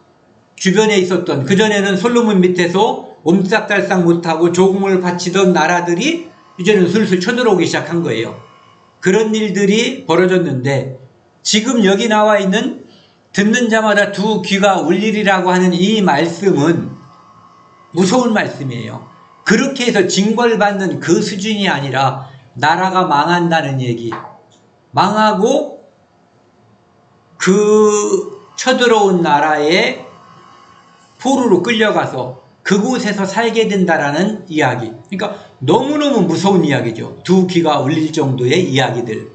주변에 있었던, 그전에는 솔로몬 밑에서 옴짝달싹 못하고 조공을 바치던 나라들이 이제는 슬슬 쳐들어오기 시작한 거예요. 그런 일들이 벌어졌는데, 지금 여기 나와 있는 듣는 자마다 두 귀가 울리리라고 하는 이 말씀은 무서운 말씀이에요. 그렇게 해서 징벌받는 그 수준이 아니라 나라가 망한다는 얘기, 망하고 그 쳐들어온 나라에 포로로 끌려가서 그곳에서 살게 된다라는 이야기. 그러니까 너무너무 무서운 이야기죠. 두 귀가 울릴 정도의 이야기들.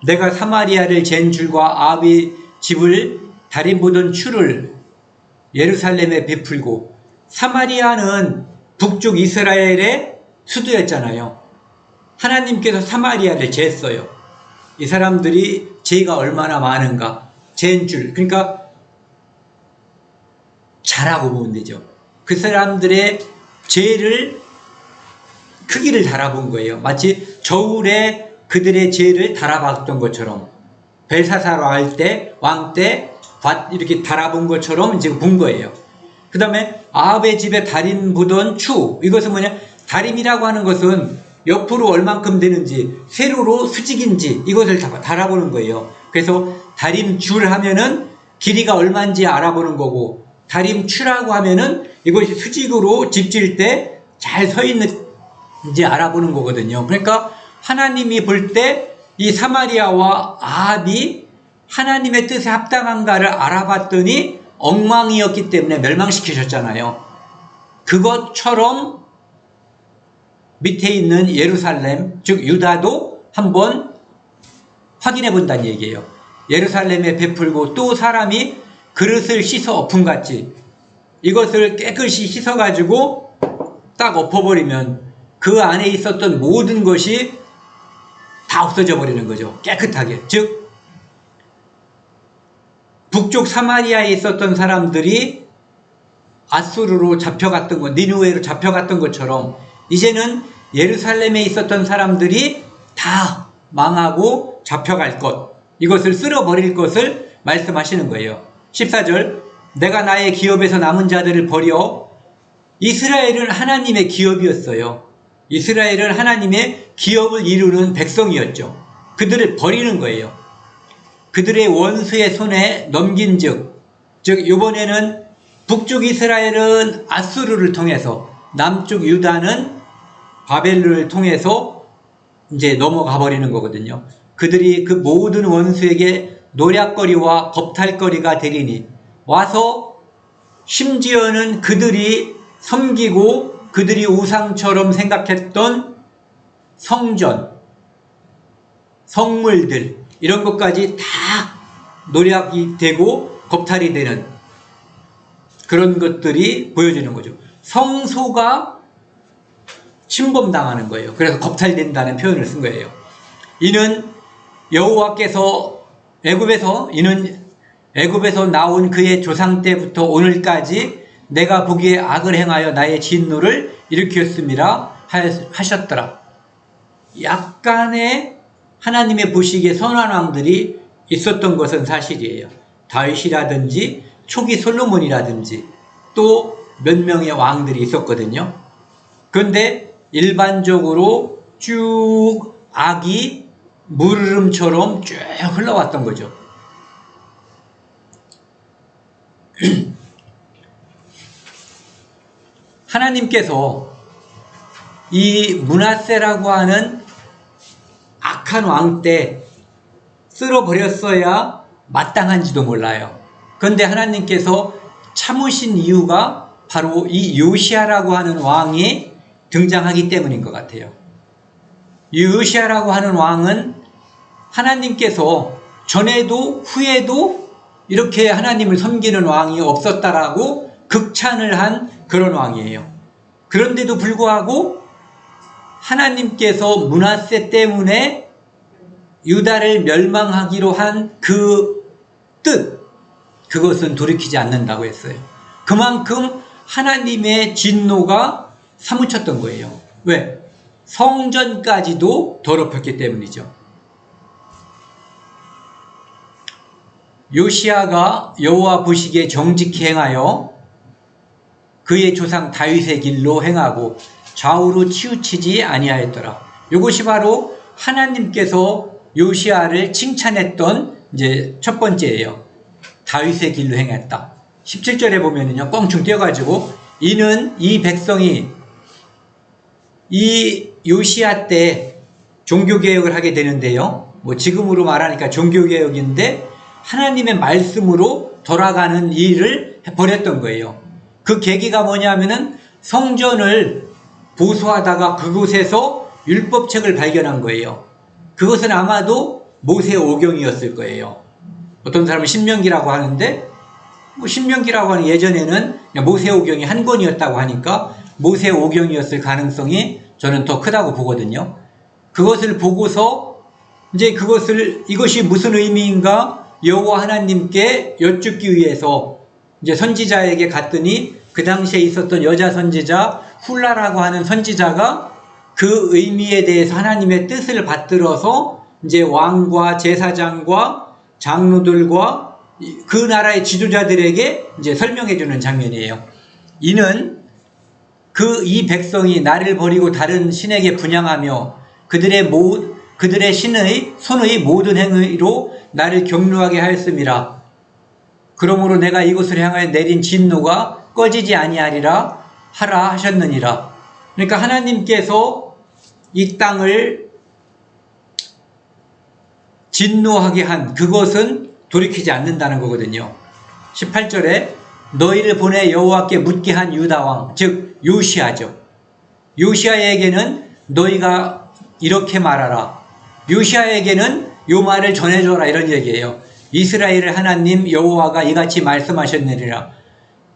내가 사마리아를 잰 줄과 아합의 집을 다리 보던 추를 예루살렘에 베풀고, 사마리아는 북쪽 이스라엘의 수도였잖아요. 하나님께서 사마리아를 쟀어요. 이 사람들이 죄가 얼마나 많은가 잰 줄. 그러니까 자라고 보면 되죠. 그 사람들의 죄를 크기를 달아본 거예요. 마치 저울에 그들의 죄를 달아봤던 것처럼, 벨사살 왕 때 이렇게 달아본 것처럼 지금 본 거예요. 그 다음에 아합의 집에 다림 보던 추. 이것은 뭐냐? 다림이라고 하는 것은 옆으로 얼만큼 되는지, 세로로 수직인지 이것을 달아보는 거예요. 그래서 다림줄 하면은 길이가 얼마인지 알아보는 거고, 다림추라고 하면은 이것이 수직으로 집 지을 때 잘 서 있는지 알아보는 거거든요. 그러니까 하나님이 볼 때 이 사마리아와 아합이 하나님의 뜻에 합당한가를 알아봤더니 엉망이었기 때문에 멸망시키셨잖아요. 그것처럼 밑에 있는 예루살렘, 즉 유다도 한번 확인해 본다는 얘기예요. 예루살렘에 베풀고, 또 사람이 그릇을 씻어 엎음같이 이것을 깨끗이 씻어가지고 딱 엎어버리면 그 안에 있었던 모든 것이 다 없어져 버리는 거죠. 깨끗하게. 즉 북쪽 사마리아에 있었던 사람들이 아수르로 잡혀갔던 것, 니느웨로 잡혀갔던 것처럼 이제는 예루살렘에 있었던 사람들이 다 망하고 잡혀갈 것, 이것을 쓸어버릴 것을 말씀하시는 거예요. 14절, 내가 나의 기업에서 남은 자들을 버려. 이스라엘은 하나님의 기업이었어요. 이스라엘은 하나님의 기업을 이루는 백성이었죠. 그들을 버리는 거예요. 그들의 원수의 손에 넘긴즉, 즉 이번에는 북쪽 이스라엘은 아수르를 통해서, 남쪽 유다는 바벨론을 통해서 이제 넘어가 버리는 거거든요. 그들이 그 모든 원수에게 노략거리와 법탈거리가 되리니, 와서 심지어는 그들이 섬기고 그들이 우상처럼 생각했던 성전, 성물들, 이런 것까지 다 노략이 되고 겁탈이 되는 그런 것들이 보여지는 거죠. 성소가 침범당하는 거예요. 그래서 겁탈된다는 표현을 쓴 거예요. 이는 여호와께서 애굽에서 나온 그의 조상 때부터 오늘까지 내가 보기에 악을 행하여 나의 진노를 일으켰음이라 하셨더라. 약간의 하나님의 보시기에 선한 왕들이 있었던 것은 사실이에요. 다윗이라든지 초기 솔로몬이라든지 또 몇 명의 왕들이 있었거든요. 그런데 일반적으로 쭉 악이 물흐름처럼 쭉 흘러왔던 거죠. 하나님께서 이 므낫세라고 하는 악한 왕 때 쓸어버렸어야 마땅한지도 몰라요. 그런데 하나님께서 참으신 이유가 바로 이 요시야라고 하는 왕이 등장하기 때문인 것 같아요. 이 요시야라고 하는 왕은 하나님께서 전에도 후에도 이렇게 하나님을 섬기는 왕이 없었다라고 극찬을 한 그런 왕이에요. 그런데도 불구하고 하나님께서 므낫세 때문에 유다를 멸망하기로 한 그 뜻, 그것은 돌이키지 않는다고 했어요. 그만큼 하나님의 진노가 사무쳤던 거예요. 왜? 성전까지도 더럽혔기 때문이죠. 요시야가 여호와 보시기에 정직히 행하여 그의 조상 다윗의 길로 행하고 좌우로 치우치지 아니하였더라. 이것이 바로 하나님께서 요시야를 칭찬했던 이제 첫 번째예요. 다윗의 길로 행했다. 17절에 보면은요, 껑충 뛰어가지고 이는 이 백성이 이 요시야 때 종교개혁을 하게 되는데요. 뭐 지금으로 말하니까 종교개혁인데 하나님의 말씀으로 돌아가는 일을 벌였던 거예요. 그 계기가 뭐냐면은 성전을 보수하다가 그곳에서 율법책을 발견한 거예요. 그것은 아마도 모세오경이었을 거예요. 어떤 사람은 신명기라고 하는데 뭐 신명기라고 하는 예전에는 모세오경이 한 권이었다고 하니까 모세오경이었을 가능성이 저는 더 크다고 보거든요. 그것을 보고서 이제 이것이 무슨 의미인가 여호와 하나님께 여쭙기 위해서 이제 선지자에게 갔더니 그 당시에 있었던 여자 선지자 훌라라고 하는 선지자가 그 의미에 대해서 하나님의 뜻을 받들어서 이제 왕과 제사장과 장로들과 그 나라의 지도자들에게 이제 설명해 주는 장면이에요. 이는 이 백성이 나를 버리고 다른 신에게 분향하며 그들의 신의 손의 모든 행위로 나를 경노하게 하였음이라. 그러므로 내가 이곳을 향하여 내린 진노가 꺼지지 아니하리라 하라 하셨느니라. 그러니까 하나님께서 이 땅을 진노하게 한 그것은 돌이키지 않는다는 거거든요. 18절에 너희를 보내 여호와께 묻게 한 유다왕, 즉 요시야죠. 요시야에게는 너희가 이렇게 말하라. 요시야에게는 요 말을 전해줘라, 이런 얘기예요. 이스라엘의 하나님 여호와가 이같이 말씀하셨느니라.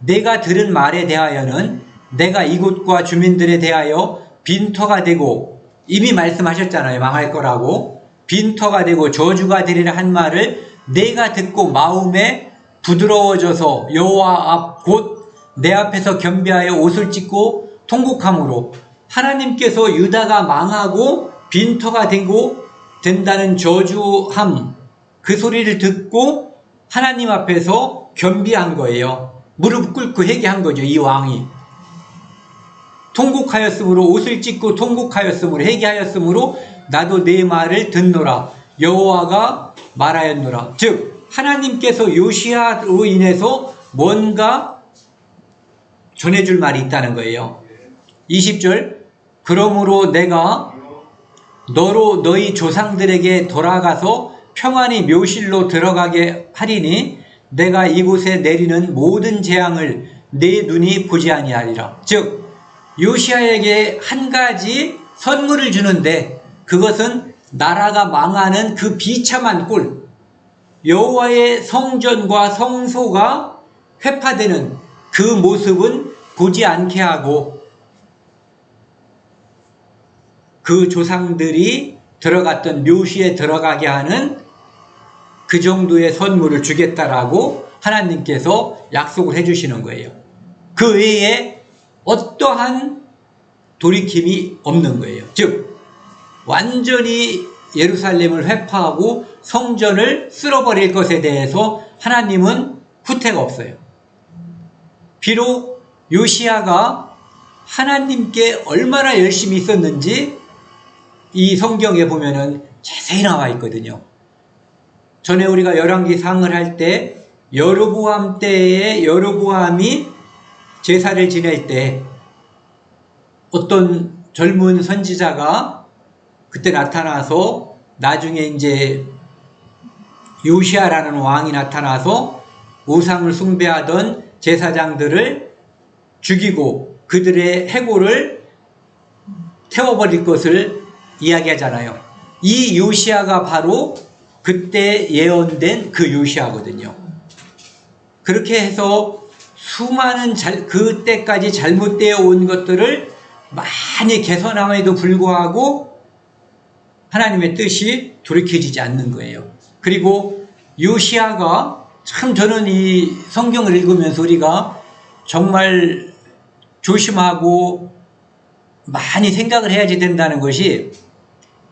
내가 들은 말에 대하여는 내가 이곳과 주민들에 대하여 빈터가 되고, 이미 말씀하셨잖아요. 망할 거라고. 빈터가 되고 저주가 되리라 한 말을 내가 듣고 마음에 부드러워져서 여호와 앞 곧 내 앞에서 겸비하여 옷을 찢고 통곡함으로, 하나님께서 유다가 망하고 빈터가 된다는 저주함, 그 소리를 듣고 하나님 앞에서 겸비한 거예요. 무릎 꿇고 회개한 거죠. 이 왕이 통곡하였으므로, 옷을 찢고 통곡하였으므로, 회개하였으므로 나도 내 말을 듣노라 여호와가 말하였노라. 즉 하나님께서 요시야로 인해서 뭔가 전해줄 말이 있다는 거예요. 20절 그러므로 내가 너로 너희 조상들에게 돌아가서 평안히 묘실로 들어가게 하리니 내가 이곳에 내리는 모든 재앙을 내 눈이 보지 아니하리라. 즉 요시야에게 한 가지 선물을 주는데 그것은 나라가 망하는 그 비참한 꼴, 여호와의 성전과 성소가 회파되는 그 모습은 보지 않게 하고 그 조상들이 들어갔던 묘시에 들어가게 하는 그 정도의 선물을 주겠다라고 하나님께서 약속을 해주시는 거예요. 그 외에 어떠한 돌이킴이 없는 거예요. 즉 완전히 예루살렘을 회파하고 성전을 쓸어버릴 것에 대해서 하나님은 후퇴가 없어요. 비록 요시야가 하나님께 얼마나 열심히 있었는지 이 성경에 보면은 자세히 나와 있거든요. 전에 우리가 열왕기 상을 할 때 여로보암 때에 여로보암이 제사를 지낼 때 어떤 젊은 선지자가 그때 나타나서 나중에 이제 요시야라는 왕이 나타나서 우상을 숭배하던 제사장들을 죽이고 그들의 해골을 태워버릴 것을 이야기하잖아요. 이 요시야가 바로 그때 예언된 그 요시야거든요. 그렇게 해서 수많은 그때까지 잘못되어 온 것들을 많이 개선함에도 불구하고 하나님의 뜻이 돌이켜지지 않는 거예요. 그리고 요시야가 참 저는 이 성경을 읽으면서 우리가 정말 조심하고 많이 생각을 해야지 된다는 것이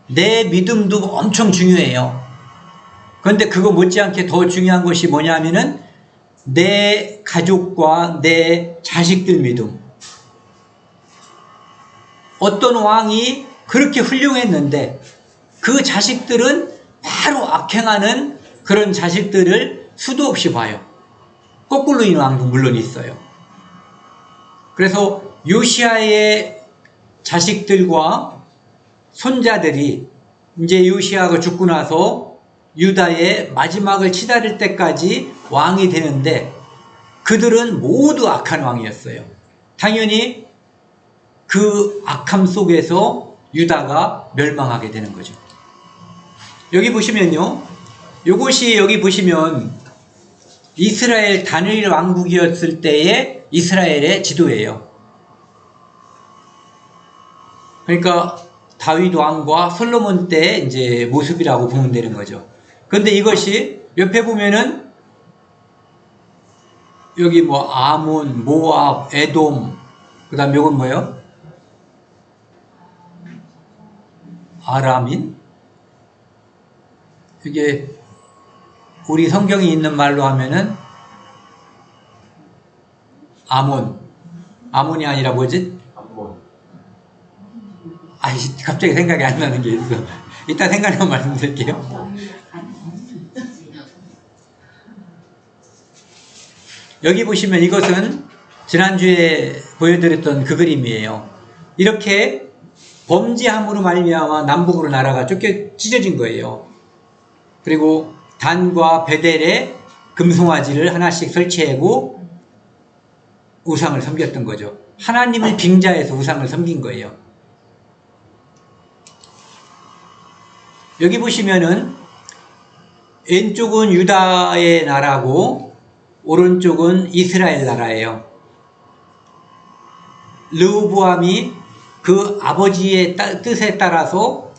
내 믿음도 엄청 중요해요. 그런데 그거 못지않게 더 중요한 것이 뭐냐면은 내 가족과 내 자식들 믿음. 어떤 왕이 그렇게 훌륭했는데 그 자식들은 바로 악행하는 그런 자식들을 수도 없이 봐요. 거꾸로 있는 왕도 물론 있어요. 그래서 요시야의 자식들과 손자들이 이제 요시야가 죽고 나서 유다의 마지막을 치달을 때까지 왕이 되는데 그들은 모두 악한 왕이었어요. 당연히 그 악함 속에서 유다가 멸망하게 되는 거죠. 여기 보시면요. 요것이 여기 보시면 이스라엘 다니엘 왕국이었을 때의 이스라엘의 지도예요. 그러니까 다윗 왕과 솔로몬 때 이제 모습이라고 보면 되는 거죠. 그런데 이것이 옆에 보면은 여기 뭐 아몬, 모압, 에돔, 그 다음 요건 뭐예요? 아람인? 이게 우리 성경이 있는 말로 하면은 아몬이 아니라 뭐지? 갑자기 생각이 안 나는 게 있어. 이따 생각나면 말씀드릴게요. 여기 보시면 이것은 지난주에 보여드렸던 그 그림이에요. 이렇게 범죄함으로 말미암아 남북으로 나라가 찢어진 거예요. 그리고 단과 베델에 금송아지를 하나씩 설치하고 우상을 섬겼던 거죠. 하나님을 빙자해서 우상을 섬긴 거예요. 여기 보시면은 왼쪽은 유다의 나라고 오른쪽은 이스라엘 나라예요. 르호보암이 그 아버지의 뜻에 따라서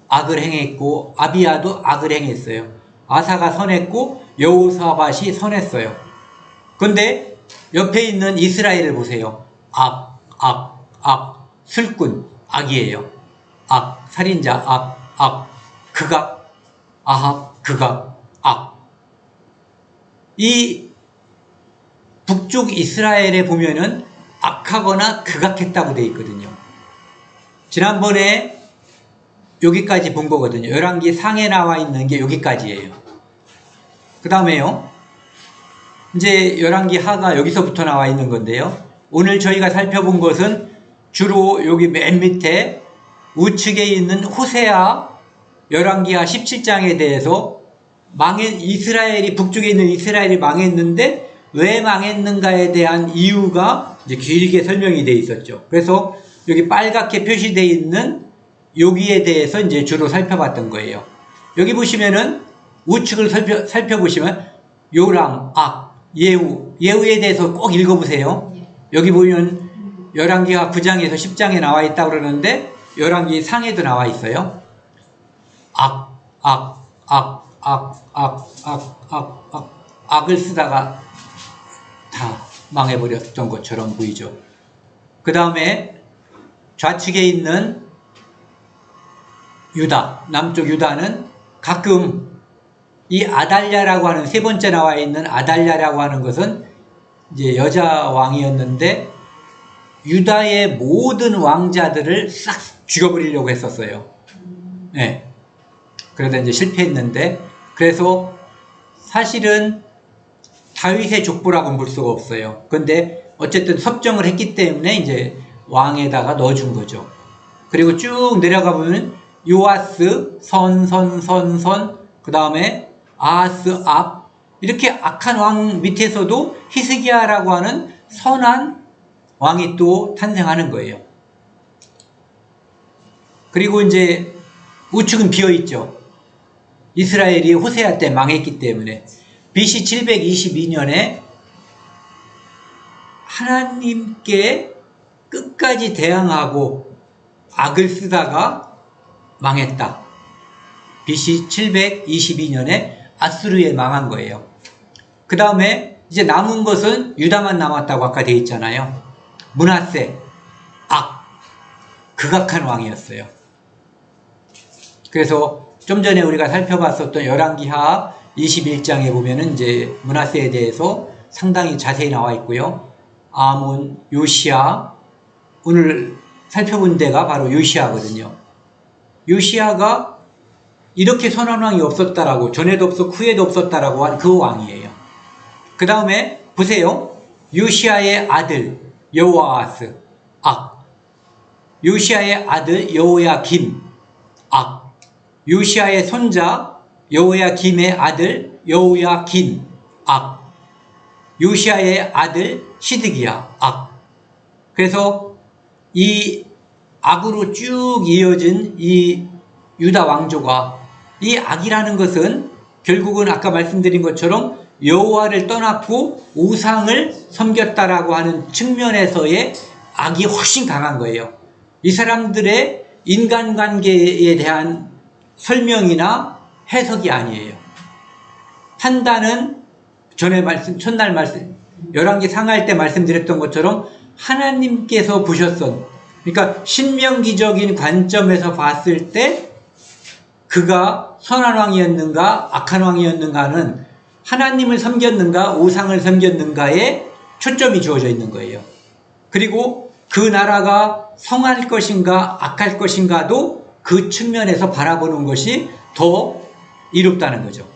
악을 행했고 아비야도 악을 행했어요. 아사가 선했고 여호사밧이 선했어요. 그런데 옆에 있는 이스라엘을 보세요. 악, 술꾼, 악이에요. 악, 살인자, 악, 극악, 아합, 극악, 악. 이 북쪽 이스라엘에 보면은 악하거나 극악했다고 되어 있거든요. 지난번에 여기까지 본 거거든요. 열왕기 상에 나와 있는 게 여기까지예요. 그 다음에요. 이제 열왕기 하가 여기서부터 나와 있는 건데요. 오늘 저희가 살펴본 것은 주로 여기 맨 밑에 우측에 있는 호세아 열왕기하 17장에 대해서 이스라엘이 북쪽에 있는 이스라엘이 망했는데 왜 망했는가에 대한 이유가 이제 길게 설명이 되어 있었죠. 그래서 여기 빨갛게 표시되어 있는 여기에 대해서 이제 주로 살펴봤던 거예요. 여기 보시면은 우측을 살펴보시면 요람, 악, 예후에 대해서 꼭 읽어보세요. 여기 보면 열왕기하 9장에서 10장에 나와 있다고 그러는데 열왕기 상에도 나와 있어요. 악을 쓰다가 다 망해버렸던 것처럼 보이죠. 그 다음에 좌측에 있는 유다, 남쪽 유다는 가끔 이 아달랴라고 하는 세 번째 나와 있는 아달랴라고 하는 것은 이제 여자 왕이었는데 유다의 모든 왕자들을 싹 죽여버리려고 했었어요. 네. 그러다 이제 실패했는데, 그래서 사실은 다윗의 족보라고는 볼 수가 없어요. 그런데 어쨌든 섭정을 했기 때문에 이제 왕에다가 넣어준 거죠. 그리고 쭉 내려가 보면 요아스, 그 다음에 아하스, 이렇게 악한 왕 밑에서도 히스기야라고 하는 선한 왕이 또 탄생하는 거예요. 그리고 이제 우측은 비어있죠. 이스라엘이 호세아 때 망했기 때문에 BC 722년에 하나님께 끝까지 대항하고 악을 쓰다가 망했다. BC 722년에 아수르에 망한 거예요. 그 다음에 이제 남은 것은 유다만 남았다고 아까 되어 있잖아요. 므낫세, 극악한 왕이었어요. 그래서 좀 전에 우리가 살펴봤었던 열왕기하 21장에 보면은 이제 므낫세에 대해서 상당히 자세히 나와 있고요. 아몬, 요시야, 오늘 살펴본 데가 바로 요시야거든요. 요시야가 이렇게 선한 왕이 없었다라고, 전에도 없었고 후에도 없었다라고 한 그 왕이에요. 그 다음에 보세요. 요시야의 아들 여호아스, 요시야의 아들 여호야김, 요시야의 손자 여호야김의 아들 여호야긴, 요시야의 아들 시드기야, 그래서 이 악으로 쭉 이어진 이 유다 왕조가, 이 악이라는 것은 결국은 아까 말씀드린 것처럼 여호와를 떠났고 우상을 섬겼다라고 하는 측면에서의 악이 훨씬 강한 거예요. 이 사람들의 인간관계에 대한 설명이나 해석이 아니에요. 판단은 첫날 말씀, 열왕기 상할 때 말씀드렸던 것처럼 하나님께서 보셨던, 그러니까 신명기적인 관점에서 봤을 때 그가 선한 왕이었는가 악한 왕이었는가는 하나님을 섬겼는가 우상을 섬겼는가에 초점이 주어져 있는 거예요. 그리고 그 나라가 성할 것인가 악할 것인가도 그 측면에서 바라보는 것이 더 이롭다는 거죠.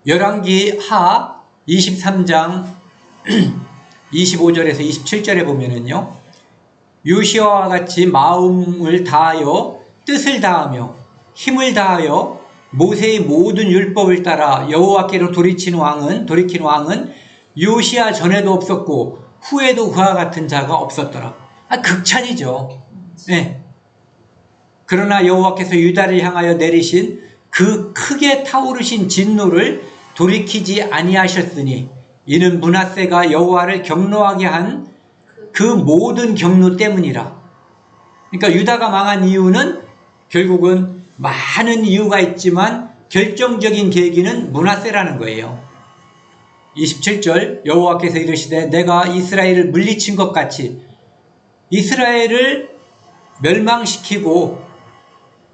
열왕기하 23장 25절에서 27절에 보면은요, 요시아와 같이 마음을 다하여 뜻을 다하며 힘을 다하여 모세의 모든 율법을 따라 여호와께로 돌이킨 왕은 요시아 전에도 없었고 후에도 그와 같은 자가 없었더라. 극찬이죠. 네. 그러나 여호와께서 유다를 향하여 내리신 그 크게 타오르신 진노를 돌이키지 아니하셨으니 이는 므낫세가 여호와를 경노하게 한 그 모든 경노 때문이라. 그러니까 유다가 망한 이유는 결국은 많은 이유가 있지만 결정적인 계기는 므낫세라는 거예요. 27절 여호와께서 이르시되 내가 이스라엘을 물리친 것 같이 이스라엘을 멸망시키고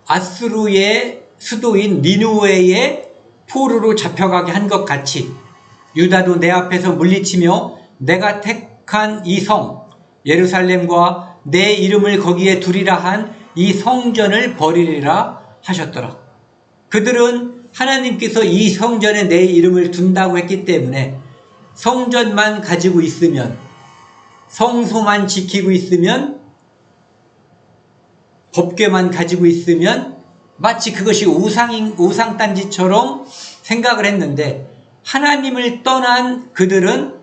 아수르의 수도인 니느웨의 포로로 잡혀가게 한 것 같이 유다도 내 앞에서 물리치며 내가 택한 이 성 예루살렘과 내 이름을 거기에 두리라 한 이 성전을 버리리라 하셨더라. 그들은 하나님께서 이 성전에 내 이름을 둔다고 했기 때문에 성전만 가지고 있으면, 성소만 지키고 있으면, 법궤만 가지고 있으면 마치 그것이 우상단지처럼 생각을 했는데, 하나님을 떠난 그들은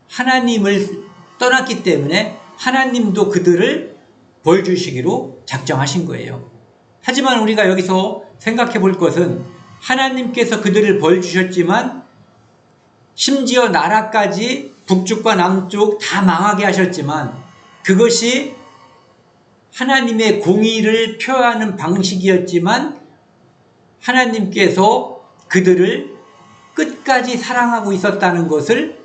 하나님을 떠났기 때문에 하나님도 그들을 벌 주시기로 작정하신 거예요. 하지만 우리가 여기서 생각해 볼 것은 하나님께서 그들을 벌 주셨지만 심지어 나라까지 북쪽과 남쪽 다 망하게 하셨지만 그것이 하나님의 공의를 표하는 방식이었지만 하나님께서 그들을 끝까지 사랑하고 있었다는 것을,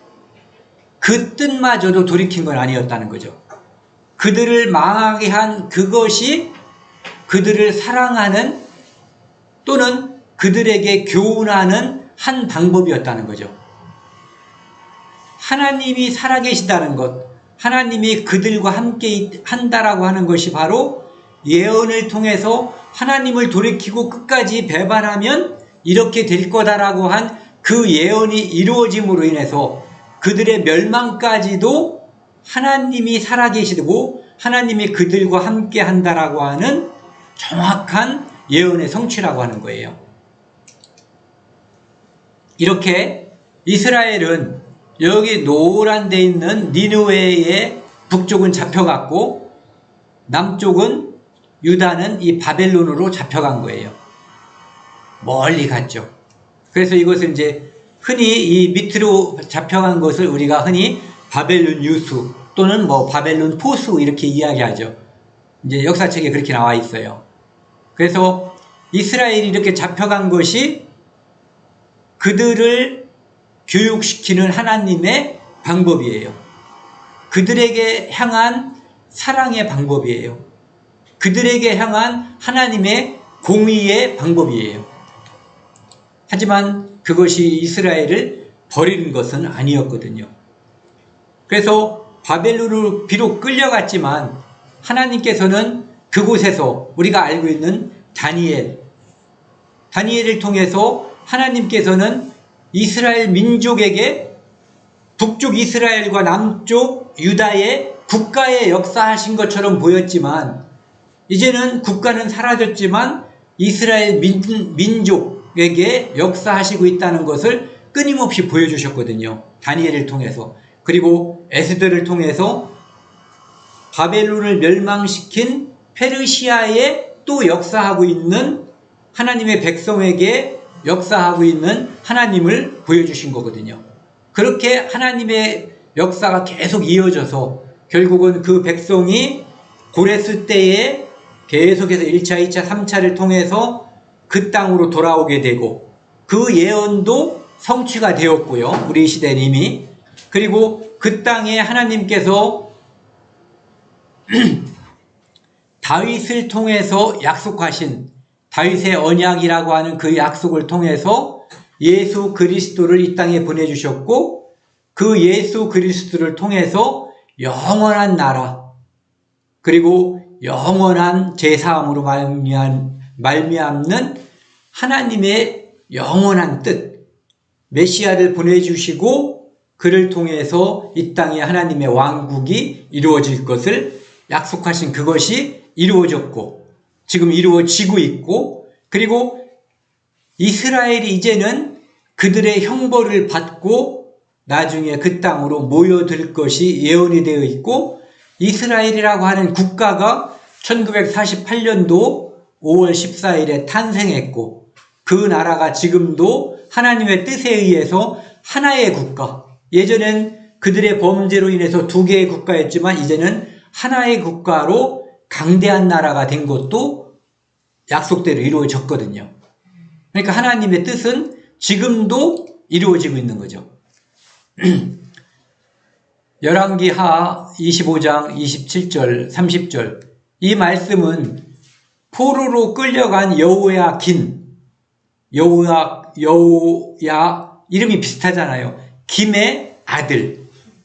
그 뜻마저도 돌이킨 건 아니었다는 거죠. 그들을 망하게 한 그것이 그들을 사랑하는 또는 그들에게 교훈하는 한 방법이었다는 거죠. 하나님이 살아계시다는 것, 하나님이 그들과 함께 한다라고 하는 것이 바로 예언을 통해서 하나님을 돌이키고 끝까지 배반하면 이렇게 될 거다라고 한 그 예언이 이루어짐으로 인해서 그들의 멸망까지도 하나님이 살아계시고 하나님이 그들과 함께 한다라고 하는 정확한 예언의 성취라고 하는 거예요. 이렇게 이스라엘은 여기 노란 데 있는 니느웨의 북쪽은 잡혀갔고 남쪽은 유다는 이 바벨론으로 잡혀간 거예요. 멀리 갔죠. 그래서 이것은 이제 흔히 이 밑으로 잡혀간 것을 우리가 흔히 바벨론 유수 또는 뭐 바벨론 포수 이렇게 이야기하죠. 이제 역사책에 그렇게 나와 있어요. 그래서 이스라엘이 이렇게 잡혀간 것이 그들을 교육시키는 하나님의 방법이에요. 그들에게 향한 사랑의 방법이에요. 그들에게 향한 하나님의 공의의 방법이에요. 하지만 그것이 이스라엘을 버리는 것은 아니었거든요. 그래서 바벨론으로 비록 끌려갔지만 하나님께서는 그곳에서 우리가 알고 있는 다니엘을 통해서 하나님께서는 이스라엘 민족에게 북쪽 이스라엘과 남쪽 유다의 국가에 역사하신 것처럼 보였지만 이제는 국가는 사라졌지만 이스라엘 민족에게 역사하시고 있다는 것을 끊임없이 보여주셨거든요. 다니엘을 통해서. 그리고 에스더를 통해서 바벨론을 멸망시킨 페르시아에 또 역사하고 있는 하나님의 백성에게 역사하고 있는 하나님을 보여주신 거거든요. 그렇게 하나님의 역사가 계속 이어져서 결국은 그 백성이 고레스 때에 계속해서 1차, 2차, 3차를 통해서 그 땅으로 돌아오게 되고 그 예언도 성취가 되었고요. 우리 시대는 이미. 그리고 그 땅에 하나님께서 다윗을 통해서 약속하신 다윗의 언약이라고 하는 그 약속을 통해서 예수 그리스도를 이 땅에 보내주셨고 그 예수 그리스도를 통해서 영원한 나라 그리고 영원한 제사함으로 말미암는 하나님의 영원한 뜻 메시아를 보내주시고 그를 통해서 이 땅에 하나님의 왕국이 이루어질 것을 약속하신 그것이 이루어졌고 지금 이루어지고 있고 그리고 이스라엘이 이제는 그들의 형벌을 받고 나중에 그 땅으로 모여들 것이 예언이 되어 있고 이스라엘이라고 하는 국가가 1948년도 5월 14일에 탄생했고 그 나라가 지금도 하나님의 뜻에 의해서 하나의 국가 예전엔 그들의 범죄로 인해서 두 개의 국가였지만 이제는 하나의 국가로 강대한 나라가 된 것도 약속대로 이루어졌거든요. 그러니까 하나님의 뜻은 지금도 이루어지고 있는 거죠. 열왕기하 25장 27절 30절 이 말씀은 포로로 끌려간 여호야 이름이 비슷하잖아요. 김의 아들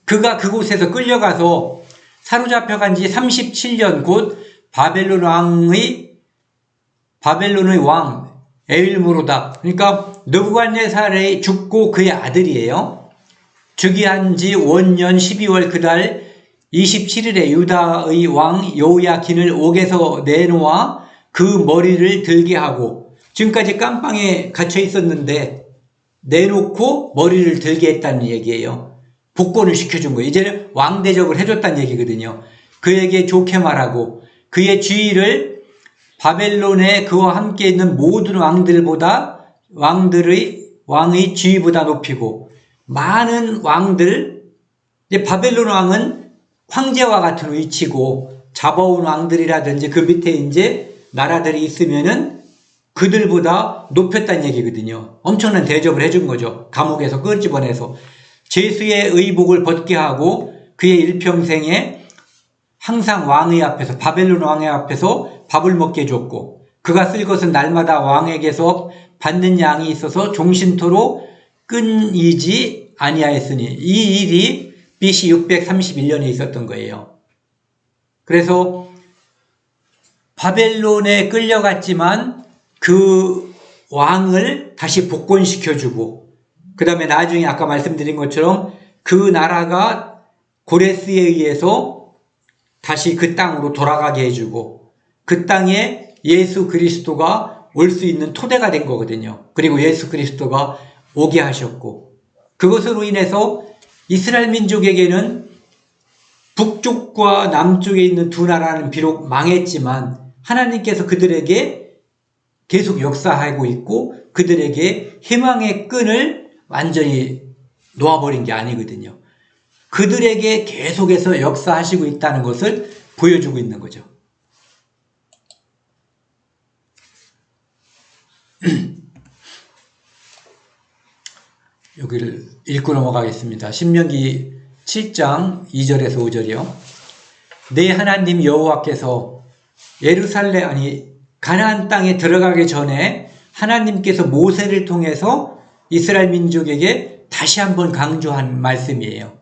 그가 그곳에서 끌려가서 사로잡혀간 지 37년 곧 바벨론의 왕 에윌므로닥 그러니까 느부갓네살이 죽고 그의 아들이에요. 즉위한 지 원년 12월 그달 27일에 유다의 왕 여호야긴을 옥에서 내놓아 그 머리를 들게 하고 지금까지 깜빵에 갇혀 있었는데 내놓고 머리를 들게 했다는 얘기예요. 복권을 시켜준 거예요. 이제는 왕 대접을 해줬다는 얘기거든요. 그에게 좋게 말하고 그의 지위를 바벨론에 그와 함께 있는 모든 왕의 지위보다 높이고 많은 왕들 이제 바벨론 왕은 황제와 같은 위치고 잡아온 왕들이라든지 그 밑에 이제 나라들이 있으면은 그들보다 높였다는 얘기거든요. 엄청난 대접을 해준 거죠. 감옥에서 끄집어내서 제수의 의복을 벗게 하고 그의 일평생에 항상 왕의 앞에서 바벨론 왕의 앞에서 밥을 먹게 해줬고 그가 쓸 것은 날마다 왕에게서 받는 양이 있어서 종신토로 끊이지 아니하였으니 이 일이 BC 631년에 있었던 거예요. 그래서 바벨론에 끌려갔지만 그 왕을 다시 복권시켜주고 그 다음에 나중에 아까 말씀드린 것처럼 그 나라가 고레스에 의해서 다시 그 땅으로 돌아가게 해주고 그 땅에 예수 그리스도가 올 수 있는 토대가 된 거거든요. 그리고 예수 그리스도가 오게 하셨고 그것으로 인해서 이스라엘 민족에게는 북쪽과 남쪽에 있는 두 나라는 비록 망했지만 하나님께서 그들에게 계속 역사하고 있고 그들에게 희망의 끈을 완전히 놓아버린 게 아니거든요. 그들에게 계속해서 역사하시고 있다는 것을 보여주고 있는 거죠. 여기를 읽고 넘어가겠습니다. 신명기 7장 2절에서 5절이요. 내 하나님 여호와께서 가나안 땅에 들어가기 전에 하나님께서 모세를 통해서 이스라엘 민족에게 다시 한번 강조한 말씀이에요.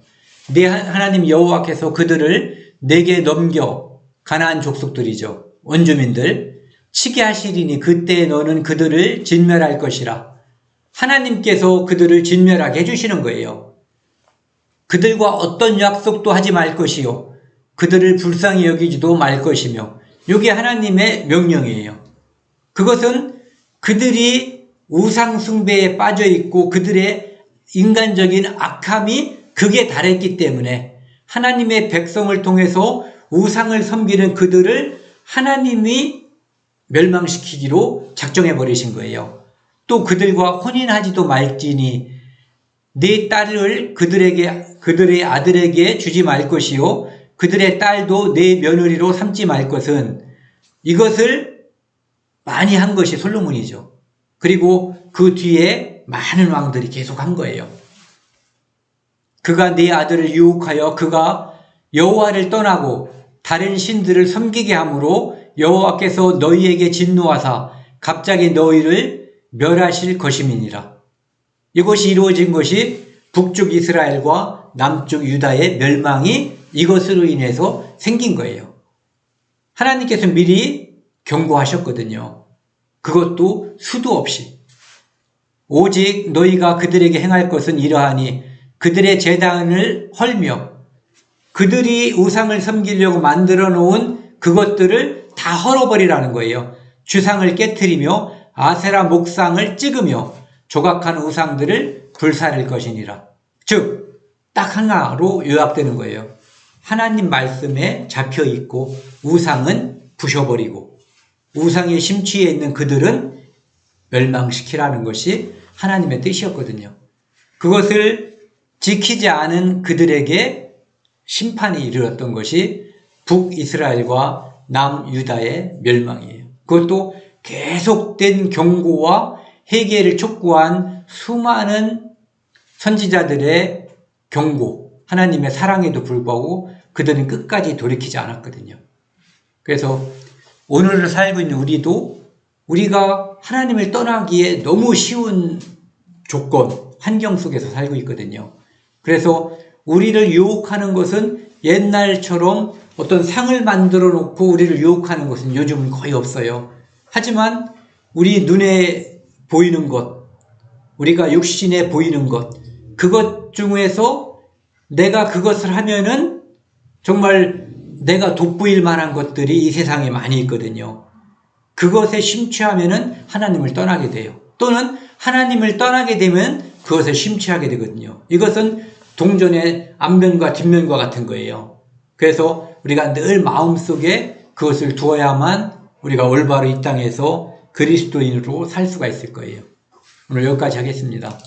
내 하나님 여호와께서 그들을 내게 넘겨, 가나안 족속들이죠, 원주민들 치게 하시리니 그때 너는 그들을 진멸할 것이라. 하나님께서 그들을 진멸하게 해주시는 거예요. 그들과 어떤 약속도 하지 말 것이요 그들을 불쌍히 여기지도 말 것이며, 이게 하나님의 명령이에요. 그것은 그들이 우상 숭배에 빠져 있고 그들의 인간적인 악함이 극에 달했기 때문에 하나님의 백성을 통해서 우상을 섬기는 그들을 하나님이 멸망시키기로 작정해 버리신 거예요. 또 그들과 혼인하지도 말지니 네 딸을 그들의 아들에게 주지 말 것이요 그들의 딸도 네 며느리로 삼지 말 것은, 이것을 많이 한 것이 솔로몬이죠. 그리고 그 뒤에 많은 왕들이 계속 한 거예요. 그가 네 아들을 유혹하여 그가 여호와를 떠나고 다른 신들을 섬기게 함으로 여호와께서 너희에게 진노하사 갑자기 너희를 멸하실 것임이니라. 이것이 이루어진 것이 북쪽 이스라엘과 남쪽 유다의 멸망이 이것으로 인해서 생긴 거예요. 하나님께서 미리 경고하셨거든요. 그것도 수도 없이. 오직 너희가 그들에게 행할 것은 이러하니 그들의 제단을 헐며 그들이 우상을 섬기려고 만들어 놓은 그것들을 다 헐어버리라는 거예요. 주상을 깨트리며 아세라 목상을 찍으며 조각한 우상들을 불사를 것이니라. 즉, 딱 하나로 요약되는 거예요. 하나님 말씀에 잡혀 있고 우상은 부셔버리고 우상에 심취해 있는 그들은 멸망시키라는 것이 하나님의 뜻이었거든요. 그것을 지키지 않은 그들에게 심판이 이르렀던 것이 북이스라엘과 남유다의 멸망이에요. 그것도 계속된 경고와 회개를 촉구한 수많은 선지자들의 경고, 하나님의 사랑에도 불구하고 그들은 끝까지 돌이키지 않았거든요. 그래서 오늘을 살고 있는 우리가 하나님을 떠나기에 너무 쉬운 조건, 환경 속에서 살고 있거든요. 그래서 우리를 유혹하는 것은 옛날처럼 어떤 상을 만들어 놓고 우리를 유혹하는 것은 요즘은 거의 없어요. 하지만 우리 눈에 보이는 것, 우리가 육신에 보이는 것, 그것 중에서 내가 그것을 하면은 정말 내가 돋보일 만한 것들이 이 세상에 많이 있거든요. 그것에 심취하면은 하나님을 떠나게 돼요. 또는 하나님을 떠나게 되면 그것에 심취하게 되거든요. 이것은 동전의 앞면과 뒷면과 같은 거예요. 그래서 우리가 늘 마음속에 그것을 두어야만 우리가 올바로 이 땅에서 그리스도인으로 살 수가 있을 거예요. 오늘 여기까지 하겠습니다.